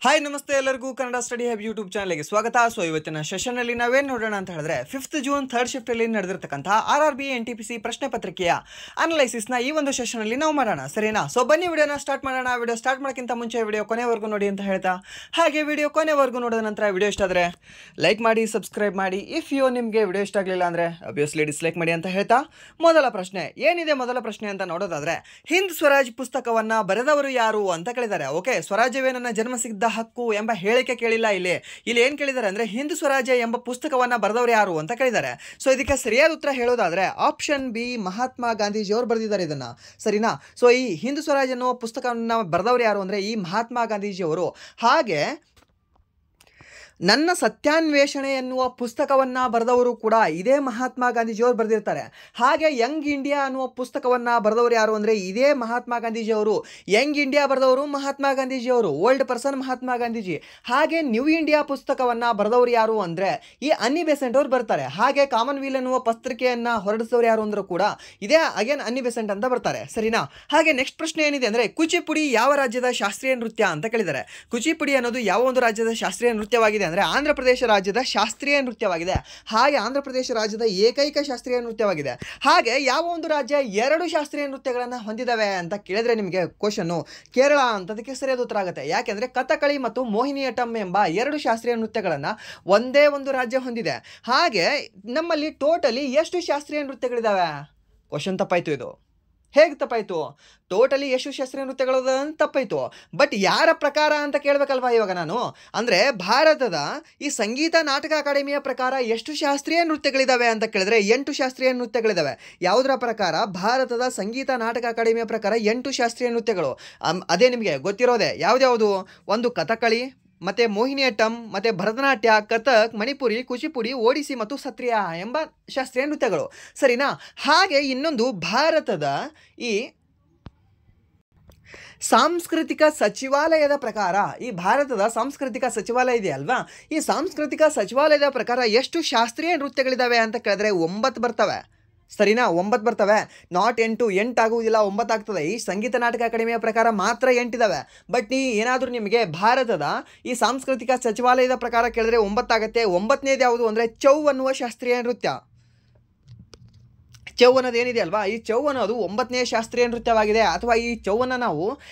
Hi ನಮಸ್ತೆ ಎಲ್ಲರಿಗೂ Kannada study hub YouTube ಚಾನಲ್ಗೆ ಸ್ವಾಗತ. ಸೊ ಇವತ್ತಿನ ಸೆಷನ್ನಲ್ಲಿ ನಾವೇನು ನೋಡೋಣ ಅಂತ ಹೇಳಿದ್ರೆ 5th ಜೂನ್ ಥರ್ಡ್ ಶಿಫ್ಟಲ್ಲಿ ನಡೆದಿರ್ತಕ್ಕಂಥ RRB NTPC ಪ್ರಶ್ನೆ ಪತ್ರಿಕೆಯ ಅನಲೈಸಿಸ್ನ ಈ ಒಂದು ಸೆಷನಲ್ಲಿ ನಾವು ಮಾಡೋಣ, ಸರಿನಾ? ಸೊ ಬನ್ನಿ ವಿಡಿಯೋನ ಸ್ಟಾರ್ಟ್ ಮಾಡೋಣ. ವಿಡಿಯೋ ಸ್ಟಾರ್ಟ್ ಮಾಡೋಕ್ಕಿಂತ ಮುಂಚೆ ವಿಡಿಯೋ ಕೊನೆವರೆಗೂ ನೋಡಿ ಅಂತ ಹೇಳ್ತಾ, ಹಾಗೆ ವಿಡಿಯೋ ಕೊನೆವರೆಗೂ ನೋಡಿದ ನಂತರ ವಿಡಿಯೋ ಇಷ್ಟ ಆದರೆ ಲೈಕ್ ಮಾಡಿ, ಸಬ್ಸ್ಕ್ರೈಬ್ ಮಾಡಿ. ಇಫ್ ನಿಮಗೆ ವಿಡಿಯೋ ಇಷ್ಟ ಆಗಲಿಲ್ಲ ಅಂದರೆ ಅಬ್ವಿಯಸ್ಲಿ ಡಿಸ್ಲೈಕ್ ಮಾಡಿ ಅಂತ ಹೇಳ್ತಾ, ಮೊದಲ ಪ್ರಶ್ನೆ ಏನಿದೆ ಮೊದಲ ಪ್ರಶ್ನೆ ಅಂತ ನೋಡೋದಾದರೆ, ಹಿಂದ್ ಸ್ವರಾಜ್ ಪುಸ್ತಕವನ್ನು ಬರೆದವರು ಯಾರು ಅಂತ ಕೇಳಿದ್ದಾರೆ. ಓಕೆ, ಸ್ವರಾಜ್ಯವೇ ನನ್ನ ಜನ್ಮ ಸಿದ್ಧ ಹಕ್ಕು ಎಂಬ ಹೇಳಿಕೆ ಕೇಳಿಲ್ಲ. ಇಲ್ಲಿ ಏನು ಕೇಳಿದ್ದಾರೆ ಅಂದರೆ ಹಿಂದ್ ಸ್ವರಾಜ್ಯ ಎಂಬ ಪುಸ್ತಕವನ್ನು ಬರೆದವರು ಯಾರು ಅಂತ ಕೇಳಿದ್ದಾರೆ. ಸೊ ಇದಕ್ಕೆ ಸರಿಯಾದ ಉತ್ತರ ಹೇಳೋದಾದರೆ ಆಪ್ಷನ್ ಬಿ, ಮಹಾತ್ಮ ಗಾಂಧೀಜಿಯವರು ಬರೆದಿದ್ದಾರೆ ಇದನ್ನ, ಸರಿನಾ? ಸೊ ಈ ಹಿಂದ್ ಸ್ವರಾಜ್ ಅನ್ನುವ ಪುಸ್ತಕವನ್ನು ಬರೆದವರು ಯಾರು ಅಂದರೆ ಈ ಮಹಾತ್ಮ ಗಾಂಧೀಜಿಯವರು. ಹಾಗೆ ನನ್ನ ಸತ್ಯಾನ್ವೇಷಣೆ ಎನ್ನುವ ಪುಸ್ತಕವನ್ನು ಬರೆದವರು ಕೂಡ ಇದೇ ಮಹಾತ್ಮ ಗಾಂಧೀಜಿಯವರು ಬರೆದಿರ್ತಾರೆ. ಹಾಗೆ ಯಂಗ್ ಇಂಡಿಯಾ ಅನ್ನುವ ಪುಸ್ತಕವನ್ನು ಬರೆದವರು ಯಾರು ಅಂದರೆ ಇದೇ ಮಹಾತ್ಮ ಗಾಂಧೀಜಿಯವರು. ಯಂಗ್ ಇಂಡಿಯಾ ಬರೆದವರು ಮಹಾತ್ಮ ಗಾಂಧೀಜಿಯವರು, ಓಲ್ಡ್ ಪರ್ಸನ್ ಮಹಾತ್ಮ ಗಾಂಧೀಜಿ. ಹಾಗೆ ನ್ಯೂ ಇಂಡಿಯಾ ಪುಸ್ತಕವನ್ನು ಬರೆದವರು ಯಾರು ಅಂದರೆ ಈ ಅನ್ನಿ ಬೆಸೆಂಟ್ ಅವರು ಬರ್ತಾರೆ. ಹಾಗೆ ಕಾಮನ್ವೆಲ್ತ್ ಎನ್ನುವ ಪತ್ರಿಕೆಯನ್ನು ಹೊರಡಿಸಿದವರು ಯಾರು ಅಂದರೂ ಕೂಡ ಇದೇ ಅಗೇನ್ ಅನ್ನಿ ಬೆಸೆಂಟ್ ಅಂತ ಬರ್ತಾರೆ, ಸರಿನಾ? ಹಾಗೆ ನೆಕ್ಸ್ಟ್ ಪ್ರಶ್ನೆ ಏನಿದೆ ಅಂದರೆ ಕೂಚಿಪುಡಿ ಯಾವ ರಾಜ್ಯದ ಶಾಸ್ತ್ರೀಯ ನೃತ್ಯ ಅಂತ ಕೇಳಿದ್ದಾರೆ. ಕೂಚಿಪುಡಿ ಅನ್ನೋದು ಯಾವ ಒಂದು ರಾಜ್ಯದ ಶಾಸ್ತ್ರೀಯ ನೃತ್ಯವಾಗಿದೆ ಅಂದರೆ ಆಂಧ್ರ ಪ್ರದೇಶ ರಾಜ್ಯದ ಶಾಸ್ತ್ರೀಯ ನೃತ್ಯವಾಗಿದೆ. ಹಾಗೆ ಆಂಧ್ರ ಪ್ರದೇಶ ರಾಜ್ಯದ ಏಕೈಕ ಶಾಸ್ತ್ರೀಯ ನೃತ್ಯವಾಗಿದೆ. ಹಾಗೆ ಯಾವ ಒಂದು ರಾಜ್ಯ 2 ಶಾಸ್ತ್ರೀಯ ನೃತ್ಯಗಳನ್ನು ಹೊಂದಿದ್ದಾವೆ ಅಂತ ಕೇಳಿದ್ರೆ ನಿಮಗೆ ಕ್ವಶನ್ನು ಕೇರಳ ಅಂತ ಅದಕ್ಕೆ ಸರಿಯಾದ ಉತ್ತರ ಆಗುತ್ತೆ. ಯಾಕೆಂದರೆ ಕಥಕಳಿ ಮತ್ತು ಮೋಹಿನಿಯಟ್ಟಂ ಎಂಬ 2 ಶಾಸ್ತ್ರೀಯ ನೃತ್ಯಗಳನ್ನು ಒಂದೇ ಒಂದು ರಾಜ್ಯ ಹೊಂದಿದೆ. ಹಾಗೆ ನಮ್ಮಲ್ಲಿ ಟೋಟಲಿ ಎಷ್ಟು ಶಾಸ್ತ್ರೀಯ ನೃತ್ಯಗಳಿದ್ದಾವೆ? ಕ್ವಶನ್ ತಪ್ಪಾಯಿತು. ಇದು ಹೇಗೆ ತಪ್ಪಾಯಿತು? ಟೋಟಲಿ ಎಷ್ಟು ಶಾಸ್ತ್ರೀಯ ನೃತ್ಯಗಳು ತಪ್ಪಾಯಿತು. ಬಟ್ ಯಾರ ಪ್ರಕಾರ ಅಂತ ಕೇಳಬೇಕಲ್ವಾ ಇವಾಗ ನಾನು. ಅಂದರೆ ಭಾರತದ ಈ ಸಂಗೀತ ನಾಟಕ ಅಕಾಡೆಮಿಯ ಪ್ರಕಾರ ಎಷ್ಟು ಶಾಸ್ತ್ರೀಯ ನೃತ್ಯಗಳಿದ್ದಾವೆ ಅಂತ ಕೇಳಿದ್ರೆ 8 ಶಾಸ್ತ್ರೀಯ ನೃತ್ಯಗಳಿದ್ದಾವೆ. ಯಾವುದರ ಪ್ರಕಾರ? ಭಾರತದ ಸಂಗೀತ ನಾಟಕ ಅಕಾಡೆಮಿಯ ಪ್ರಕಾರ 8 ಶಾಸ್ತ್ರೀಯ ನೃತ್ಯಗಳು. ಅದೇ ನಿಮಗೆ ಗೊತ್ತಿರೋದೆ ಯಾವ್ದ್ಯಾವುದು? ಒಂದು ಕಥಕಳಿ, ಮತ್ತು ಮೋಹಿನಿಯಟ್ಟಂ, ಮತ್ತು ಭರತನಾಟ್ಯ, ಕಥಕ್, ಮಣಿಪುರಿ, ಕುಚಿಪುಡಿ, ಒಡಿಸಿ ಮತ್ತು ಸತ್ರಿಯ ಎಂಬ ಶಾಸ್ತ್ರೀಯ ನೃತ್ಯಗಳು, ಸರಿನಾ? ಹಾಗೆ ಇನ್ನೊಂದು ಭಾರತದ ಈ ಸಾಂಸ್ಕೃತಿಕ ಸಚಿವಾಲಯದ ಪ್ರಕಾರ, ಈ ಭಾರತದ ಸಾಂಸ್ಕೃತಿಕ ಸಚಿವಾಲಯ ಇದೆ ಅಲ್ವಾ, ಈ ಸಾಂಸ್ಕೃತಿಕ ಸಚಿವಾಲಯದ ಪ್ರಕಾರ ಎಷ್ಟು ಶಾಸ್ತ್ರೀಯ ನೃತ್ಯಗಳಿದ್ದಾವೆ ಅಂತ ಕೇಳಿದ್ರೆ 9 ಬರ್ತವೆ, ಸರಿನಾ? 9 ಬರ್ತವೆ, ನಾಟ್ 8 ಆಗುವುದಿಲ್ಲ, 9 ಆಗ್ತದೆ. ಈ ಸಂಗೀತ ನಾಟಕ ಅಕಾಡೆಮಿಯ ಪ್ರಕಾರ ಮಾತ್ರ 8 ಇದ್ದಾವೆ. ಬಟ್ ಏನಾದರೂ ನಿಮಗೆ ಭಾರತದ ಈ ಸಾಂಸ್ಕೃತಿಕ ಸಚಿವಾಲಯದ ಪ್ರಕಾರ ಕೇಳಿದ್ರೆ 9 ಆಗುತ್ತೆ. 9ನೇದು ಯಾವುದು ಅಂದರೆ ಚೌ ಅನ್ನುವ ಶಾಸ್ತ್ರೀಯ ನೃತ್ಯ. ಚೌ ಅನ್ನೋದು ಏನಿದೆ ಅಲ್ವಾ, ಈ ಚೌ ಅನ್ನೋದು 9ನೇ ಶಾಸ್ತ್ರೀಯ ನೃತ್ಯವಾಗಿದೆ. ಅಥವಾ ಈ ಚೌವನ್ನು ನಾವು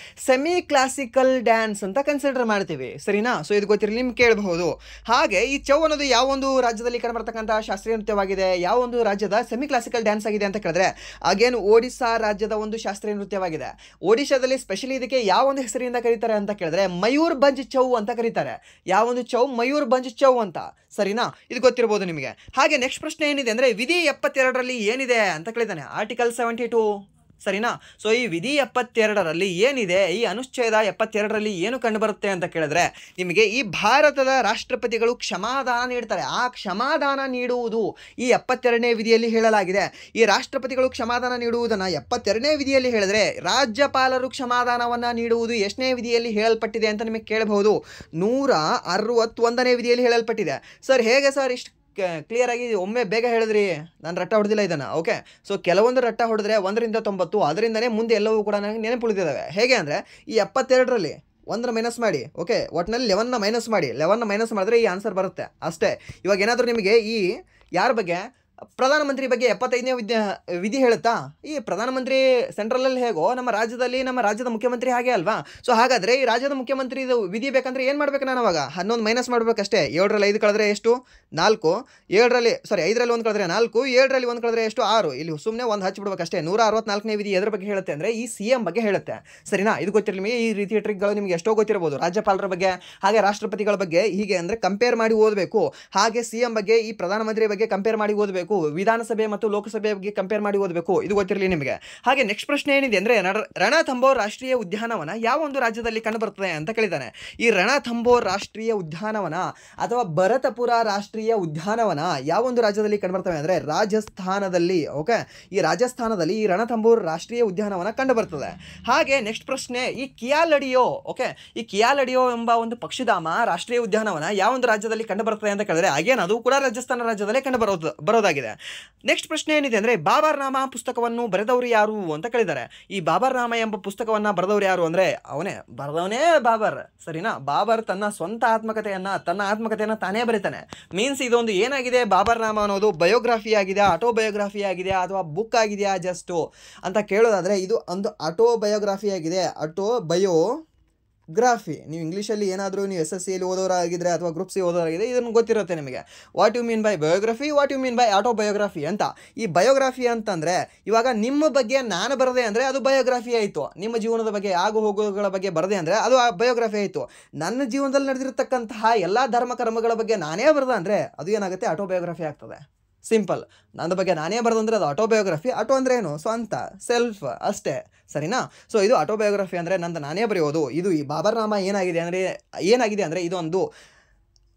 ಸೆಮಿ ಕ್ಲಾಸಿಕಲ್ ಡ್ಯಾನ್ಸ್ ಅಂತ ಕನ್ಸಿಡರ್ ಮಾಡ್ತೀವಿ, ಸರಿನಾ? ಸೊ ಇದು ಗೊತ್ತಿರಲಿ, ನಿಮ್ಗೆ ಕೇಳಬಹುದು. ಹಾಗೆ ಈ ಚೌ ಅನ್ನೋದು ಯಾವ ಒಂದು ರಾಜ್ಯದಲ್ಲಿ ಕಂಡುಬರ್ತಕ್ಕಂಥ ಶಾಸ್ತ್ರೀಯ ನೃತ್ಯವಾಗಿದೆ, ಯಾವ ಒಂದು ರಾಜ್ಯದ ಸೆಮಿ ಕ್ಲಾಸಿಕಲ್ ಡ್ಯಾನ್ಸ್ ಆಗಿದೆ ಅಂತ ಕೇಳಿದ್ರೆ ಅಗೇನ್ ಒಡಿಸ್ಸಾ ರಾಜ್ಯದ ಒಂದು ಶಾಸ್ತ್ರೀಯ ನೃತ್ಯವಾಗಿದೆ. ಒಡಿಶಾದಲ್ಲಿ ಸ್ಪೆಷಲಿ ಇದಕ್ಕೆ ಯಾವ ಒಂದು ಹೆಸರಿಂದ ಕರೀತಾರೆ ಅಂತ ಕೇಳಿದ್ರೆ ಮಯೂರ್ ಭಂಜ್ ಚೌ ಅಂತ ಕರೀತಾರೆ. ಯಾವ ಒಂದು ಚೌ? ಮಯೂರ್ ಭಂಜ್ ಚೌ ಅಂತ, ಸರಿನಾ? ಇದು ಗೊತ್ತಿರಬಹುದು ನಿಮಗೆ. ಹಾಗೆ ನೆಕ್ಸ್ಟ್ ಪ್ರಶ್ನೆ ಏನಿದೆ ಅಂದರೆ ವಿಧಿ 72ರಲ್ಲಿ ಏನಿದೆ ಅಂತ ಕೇಳಿದ್ದಾನೆ. ಆರ್ಟಿಕಲ್ 72, ಸರಿನಾ? ಸೊ ಈ ವಿಧಿ 72ರಲ್ಲಿ ಏನಿದೆ, ಈ ಅನುಚ್ಛೇದ 72ರಲ್ಲಿ ಏನು ಕಂಡುಬರುತ್ತೆ ಅಂತ ಕೇಳಿದ್ರೆ ನಿಮಗೆ ಈ ಭಾರತದ ರಾಷ್ಟ್ರಪತಿಗಳು ಕ್ಷಮಾದಾನ ನೀಡ್ತಾರೆ. ಆ ಕ್ಷಮಾದಾನ ನೀಡುವುದು ಈ 72ನೇ ವಿಧಿಯಲ್ಲಿ ಹೇಳಲಾಗಿದೆ. ಈ ರಾಷ್ಟ್ರಪತಿಗಳು ಕ್ಷಮಾದಾನ ನೀಡುವುದನ್ನು 72ನೇ ವಿಧಿಯಲ್ಲಿ ಹೇಳಿದ್ರೆ ರಾಜ್ಯಪಾಲರು ಕ್ಷಮಾದಾನವನ್ನು ನೀಡುವುದು ಎಷ್ಟನೇ ವಿಧಿಯಲ್ಲಿ ಹೇಳಲ್ಪಟ್ಟಿದೆ ಅಂತ ನಿಮಗೆ ಕೇಳಬಹುದು? 161ನೇ ವಿಧಿಯಲ್ಲಿ ಹೇಳಲ್ಪಟ್ಟಿದೆ. ಸರ್ ಹೇಗೆ ಸರ್ ಇಷ್ಟು ಕ್ಲಿಯರ್ ಆಗಿ ಒಮ್ಮೆ ಬೇಗ ಹೇಳಿದ್ರಿ? ನಾನು ರಟ್ಟ ಹೊಡೆದಿಲ್ಲ ಇದನ್ನು. ಓಕೆ, ಸೊ ಕೆಲವೊಂದು ರಟ್ಟ ಹೊಡೆದ್ರೆ 1ರಿಂದ 90, ಅದರಿಂದನೇ ಮುಂದೆ ಎಲ್ಲವೂ ಕೂಡ ನನಗೆ ನೆನಪುಳಿದಿದ್ದಾವೆ. ಹೇಗೆ ಅಂದರೆ ಈ 72ರಲ್ಲಿ 1 ಮೈನಸ್ ಮಾಡಿ, ಓಕೆ, ಒಟ್ಟಿನಲ್ಲಿ 11ನ ಮೈನಸ್ ಮಾಡಿ, 11ನ ಮೈನಸ್ ಮಾಡಿದ್ರೆ ಈ ಆನ್ಸರ್ ಬರುತ್ತೆ ಅಷ್ಟೇ. ಇವಾಗ ಏನಾದರೂ ನಿಮಗೆ ಈ ಯಾರ ಬಗ್ಗೆ, ಪ್ರಧಾನಮಂತ್ರಿ ಬಗ್ಗೆ 75ನೇ ವಿಧಿ ಹೇಳುತ್ತಾ? ಈ ಪ್ರಧಾನಮಂತ್ರಿ ಸೆಂಟ್ರಲಲ್ಲಿ ಹೇಗೋ ನಮ್ಮ ರಾಜ್ಯದಲ್ಲಿ ನಮ್ಮ ರಾಜ್ಯದ ಮುಖ್ಯಮಂತ್ರಿ ಹಾಗೆ ಅಲ್ವಾ? ಸೊ ಹಾಗಾದರೆ ಈ ರಾಜ್ಯದ ಮುಖ್ಯಮಂತ್ರಿ ವಿಧಿ ಬೇಕಂದ್ರೆ ಏನು ಮಾಡಬೇಕು? ನಾನು ಅವಾಗ 11 ಮೈನಸ್ ಮಾಡಬೇಕಷ್ಟೇ. 7ರಲ್ಲಿ 5 ಕಳೆದ್ರೆ ಎಷ್ಟು? 4. 5ರಲ್ಲಿ 1 ಕಳೆದ್ರೆ 4, 7ರಲ್ಲಿ 1 ಕಳೆದ್ರೆ ಎಷ್ಟು? 6. ಇಲ್ಲಿ ಸುಮ್ಮನೆ 1 ಹಚ್ಚಿಬಿಡ್ಬೇಕಷ್ಟೇ. 164ನೇ ವಿಧಿ ಎದ್ರ ಬಗ್ಗೆ ಹೇಳುತ್ತೆ ಅಂದರೆ ಈ CM ಬಗ್ಗೆ ಹೇಳುತ್ತೆ, ಸರಿನಾ? ಇದು ಗೊತ್ತಿರಲಿ ನಿಮಗೆ. ಈ ರೀತಿಯ ಟ್ರಿಕ್ಗಳು ನಿಮಗೆ ಎಷ್ಟೋ ಗೊತ್ತಿರಬಹುದು. ರಾಜ್ಯಪಾಲರ ಬಗ್ಗೆ ಹಾಗೆ ರಾಷ್ಟ್ರಪತಿಗಳ ಬಗ್ಗೆ ಹೀಗೆ ಅಂದರೆ ಕಂಪೇರ್ ಮಾಡಿ ಓದಬೇಕು. ಹಾಗೆ CM ಬಗ್ಗೆ, ಈ ಪ್ರಧಾನಮಂತ್ರಿ ಬಗ್ಗೆ ಕಂಪೇರ್ ಮಾಡಿ ಓದಬೇಕು. ವಿಧಾನಸಭೆ ಮತ್ತು ಲೋಕಸಭೆ ಬಗ್ಗೆ ಕಂಪೇರ್ ಮಾಡಿ ಓದಬೇಕು. ಇದು ಗೊತ್ತಿರಲಿ ನಿಮಗೆ. ಹಾಗೆ ನೆಕ್ಸ್ಟ್ ಪ್ರಶ್ನೆ ಏನಿದೆ ಅಂದರೆ ರಣಥಂಬೋರ್ ರಾಷ್ಟ್ರೀಯ ಉದ್ಯಾನವನ ಯಾವ ಒಂದು ರಾಜ್ಯದಲ್ಲಿ ಕಂಡುಬರ್ತದೆ ಅಂತ ಕೇಳಿದ್ದಾನೆ. ಈ ರಣಥಂಬೋರ್ ರಾಷ್ಟ್ರೀಯ ಉದ್ಯಾನವನ ಅಥವಾ ಭರತಪುರ ರಾಷ್ಟ್ರೀಯ ಉದ್ಯಾನವನ ಯಾವ ಒಂದು ರಾಜ್ಯದಲ್ಲಿ ಕಂಡುಬರ್ತವೆ ಅಂದರೆ ರಾಜಸ್ಥಾನದಲ್ಲಿ. ಓಕೆ, ಈ ರಾಜಸ್ಥಾನದಲ್ಲಿ ಈ ರಣಥಂಬೋರ್ ರಾಷ್ಟ್ರೀಯ ಉದ್ಯಾನವನ ಕಂಡುಬರ್ತದೆ. ಹಾಗೆ ನೆಕ್ಸ್ಟ್ ಪ್ರಶ್ನೆ, ಈ ಕಿಯಾಲಡಿಯೋ, ಓಕೆ, ಈ ಕಿಯಾಲಡಿಯೋ ಎಂಬ ಒಂದು ಪಕ್ಷಿಧಾಮ ರಾಷ್ಟ್ರೀಯ ಉದ್ಯಾನವನ ಯಾವ ಒಂದು ರಾಜ್ಯದಲ್ಲಿ ಕಂಡುಬರ್ತದೆ ಅಂತ ಕೇಳಿದ್ರೆ ಅಗೇನ್ ಅದು ಕೂಡ ರಾಜಸ್ಥಾನ ರಾಜ್ಯದಲ್ಲಿ ಬರೋದಾಗಿದೆ. ಆಗಿದೆ. ನೆಕ್ಸ್ಟ್ ಪ್ರಶ್ನೆ ಏನಿದೆ ಅಂದರೆ ಬಾಬರ್ನಾಮ ಪುಸ್ತಕವನ್ನು ಬರೆದವರು ಯಾರು ಅಂತ ಕೇಳಿದ್ದಾರೆ. ಈ ಬಾಬರ್ನಾಮ ಎಂಬ ಪುಸ್ತಕವನ್ನು ಬರೆದವರು ಯಾರು ಅಂದರೆ ಬರೆದವನೇ ಬಾಬರ್. ಸರಿನಾ? ಬಾಬರ್ ತನ್ನ ಸ್ವಂತ ಆತ್ಮಕಥೆಯನ್ನು ತಾನೇ ಬರೀತಾನೆ. ಮೀನ್ಸ್ ಇದೊಂದು ಏನಾಗಿದೆ, ಬಾಬರ್ನಾಮ ಅನ್ನೋದು ಬಯೋಗ್ರಫಿ ಆಗಿದೆ, ಆಟೋಬಯೋಗ್ರಫಿ ಆಗಿದೆ ಅಥವಾ ಬುಕ್ ಆಗಿದೆಯಾ ಜಸ್ಟು ಅಂತ ಕೇಳೋದಾದರೆ ಇದು ಒಂದು ಆಟೋಬಯೋಗ್ರಫಿ ಆಗಿದೆ. ಗ್ರಾಫಿ. ನೀವು ಇಂಗ್ಲೀಷಲ್ಲಿ ಏನಾದರೂ ನೀವು SSCಯಲ್ಲಿ ಓದೋರಾಗಿದ್ದರೆ ಅಥವಾ ಗ್ರೂಪ್ ಸಿ ಓದೋರಾಗಿದೆ ಇದನ್ನು ಗೊತ್ತಿರುತ್ತೆ ನಿಮಗೆ. What you mean by biography, what you mean by autobiography ಅಂತ. ಈ ಬಯೋಗ್ರಫಿ ಅಂತಂದರೆ ಇವಾಗ ನಿಮ್ಮ ಬಗ್ಗೆ ನಾನು ಬರದೆ ಅಂದರೆ ಅದು ಬಯೋಗ್ರಫಿ ಆಯಿತು. ನಿಮ್ಮ ಜೀವನದ ಬಗ್ಗೆ ಆಗು ಹೋಗುಗಳ ಬಗ್ಗೆ ಬರದೆ ಅಂದರೆ ಅದು ಬಯೋಗ್ರಫಿ ಆಯಿತು. ನನ್ನ ಜೀವನದಲ್ಲಿ ನಡೆದಿರತಕ್ಕಂತಹ ಎಲ್ಲ ಧರ್ಮ ಕರ್ಮಗಳ ಬಗ್ಗೆ ನಾನೇ ಬರೆದ ಅಂದರೆ ಅದು ಏನಾಗುತ್ತೆ, ಆಟೋಬಯೋಗ್ರಫಿ ಆಗ್ತದೆ. ಸಿಂಪಲ್. ನನ್ನ ಬಗ್ಗೆ ನಾನೇ ಬರೆದಂದರೆ ಅದು ಆಟೋಬಯೋಗ್ರಫಿ. ಆಟೋ ಅಂದರೆ ಏನು, ಸ್ವಂತ, ಸೆಲ್ಫ್ ಅಷ್ಟೇ. ಸರಿನಾ? ಸೊ ಇದು ಆಟೋಬಯೋಗ್ರಫಿ ಅಂದರೆ ನಂದು ನಾನೇ ಬರೆಯೋದು. ಇದು ಈ ಬಾಬರ್ನಾಮ ಏನಾಗಿದೆ ಅಂದರೆ ಇದೊಂದು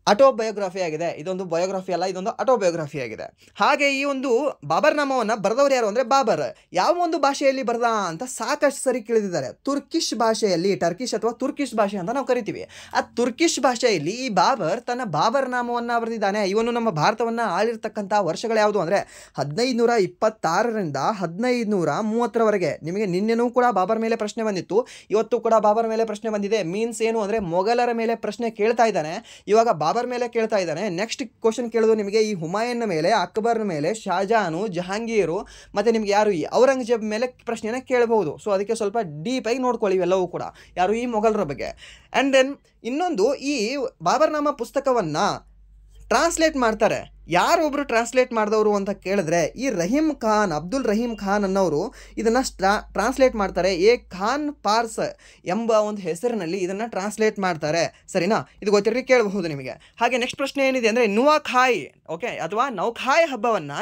ಆಟೋಬಯೋಗ್ರಫಿ ಆಗಿದೆ. ಇದೊಂದು ಬಯೋಗ್ರಫಿ ಅಲ್ಲ, ಇದೊಂದು ಆಟೋಬಯೋಗ್ರಫಿ ಆಗಿದೆ. ಹಾಗೆ ಈ ಒಂದು ಬಾಬರ್ನಾಮವನ್ನು ಬರೆದವರು ಯಾರು ಅಂದರೆ ಬಾಬರ್ ಯಾವ ಒಂದು ಭಾಷೆಯಲ್ಲಿ ಬರೆದ ಅಂತ ಸಾಕಷ್ಟು ಸರಿ ಕೇಳಿದ್ದಾರೆ. ತುರ್ಕಿಶ್ ಭಾಷೆಯಲ್ಲಿ, ಟರ್ಕಿಶ್ ಅಥವಾ ತುರ್ಕಿಶ್ ಭಾಷೆ ಅಂತ ನಾವು ಕರಿತೀವಿ. ಆ ತುರ್ಕಿಶ್ ಭಾಷೆಯಲ್ಲಿ ಈ ಬಾಬರ್ ತನ್ನ ಬಾಬರ್ನಾಮವನ್ನು ಬರೆದಿದ್ದಾನೆ. ಇವನು ನಮ್ಮ ಭಾರತವನ್ನು ಆಳಿರ್ತಕ್ಕಂಥ ವರ್ಷಗಳು ಯಾವುದು ಅಂದರೆ 1526ರಿಂದ 1530ರವರೆಗೆ. ನಿಮಗೆ ನಿನ್ನೆನೂ ಕೂಡ ಬಾಬರ್ ಮೇಲೆ ಪ್ರಶ್ನೆ ಬಂದಿತ್ತು, ಇವತ್ತು ಕೂಡ ಬಾಬರ್ ಮೇಲೆ ಪ್ರಶ್ನೆ ಬಂದಿದೆ. ಮೀನ್ಸ್ ಏನು ಅಂದರೆ ಮೊಘಲರ ಮೇಲೆ ಪ್ರಶ್ನೆ ಕೇಳ್ತಾ ಇದ್ದಾನೆ, ಇವಾಗ ಬಾಬರ್ ಮೇಲೆ ಕೇಳ್ತಾ ಇದ್ದಾನೆ. ನೆಕ್ಸ್ಟ್ ಕ್ವಶನ್ ಕೇಳೋದು ನಿಮಗೆ ಈ ಹುಮಾಯೂನ್ ಮೇಲೆ, ಅಕ್ಬರ್ ಮೇಲೆ, ಶಾಜಾನು, ಜಹಾಂಗೀರು ಮತ್ತು ನಿಮಗೆ ಯಾರು ಈ ಔರಂಗಜೇಬ್ ಮೇಲೆ ಪ್ರಶ್ನೆನ ಕೇಳಬಹುದು. ಸೊ ಅದಕ್ಕೆ ಸ್ವಲ್ಪ ಡೀಪಾಗಿ ನೋಡ್ಕೊಳ್ಳಿ ಇವೆಲ್ಲವೂ ಕೂಡ, ಯಾರು ಈ ಮೊಘಲರ ಬಗ್ಗೆ. ಆ್ಯಂಡ್ ದೆನ್ ಇನ್ನೊಂದು, ಈ ಬಾಬರ್ನಾಮ ಪುಸ್ತಕವನ್ನು ಟ್ರಾನ್ಸ್ಲೇಟ್ ಮಾಡ್ತಾರೆ. ಯಾರೊಬ್ಬರು ಟ್ರಾನ್ಸ್ಲೇಟ್ ಮಾಡಿದವರು ಅಂತ ಕೇಳಿದ್ರೆ ಈ ಅಬ್ದುಲ್ ರಹೀಮ್ ಖಾನ್ ಅನ್ನೋರು ಇದನ್ನು ಟ್ರಾನ್ಸ್ಲೇಟ್ ಮಾಡ್ತಾರೆ. ಖಾನ್ ಪಾರ್ಸ್ ಎಂಬ ಒಂದು ಹೆಸರಿನಲ್ಲಿ ಇದನ್ನು ಟ್ರಾನ್ಸ್ಲೇಟ್ ಮಾಡ್ತಾರೆ. ಸರಿನಾ? ಇದು ಗೊತ್ತಿರಲಿ, ಕೇಳಬಹುದು ನಿಮಗೆ. ಹಾಗೆ ನೆಕ್ಸ್ಟ್ ಪ್ರಶ್ನೆ ಏನಿದೆ ಅಂದರೆ ನುವಾಖಾಯ್ ಅಥವಾ ನೌಖಾಯ್ ಹಬ್ಬವನ್ನು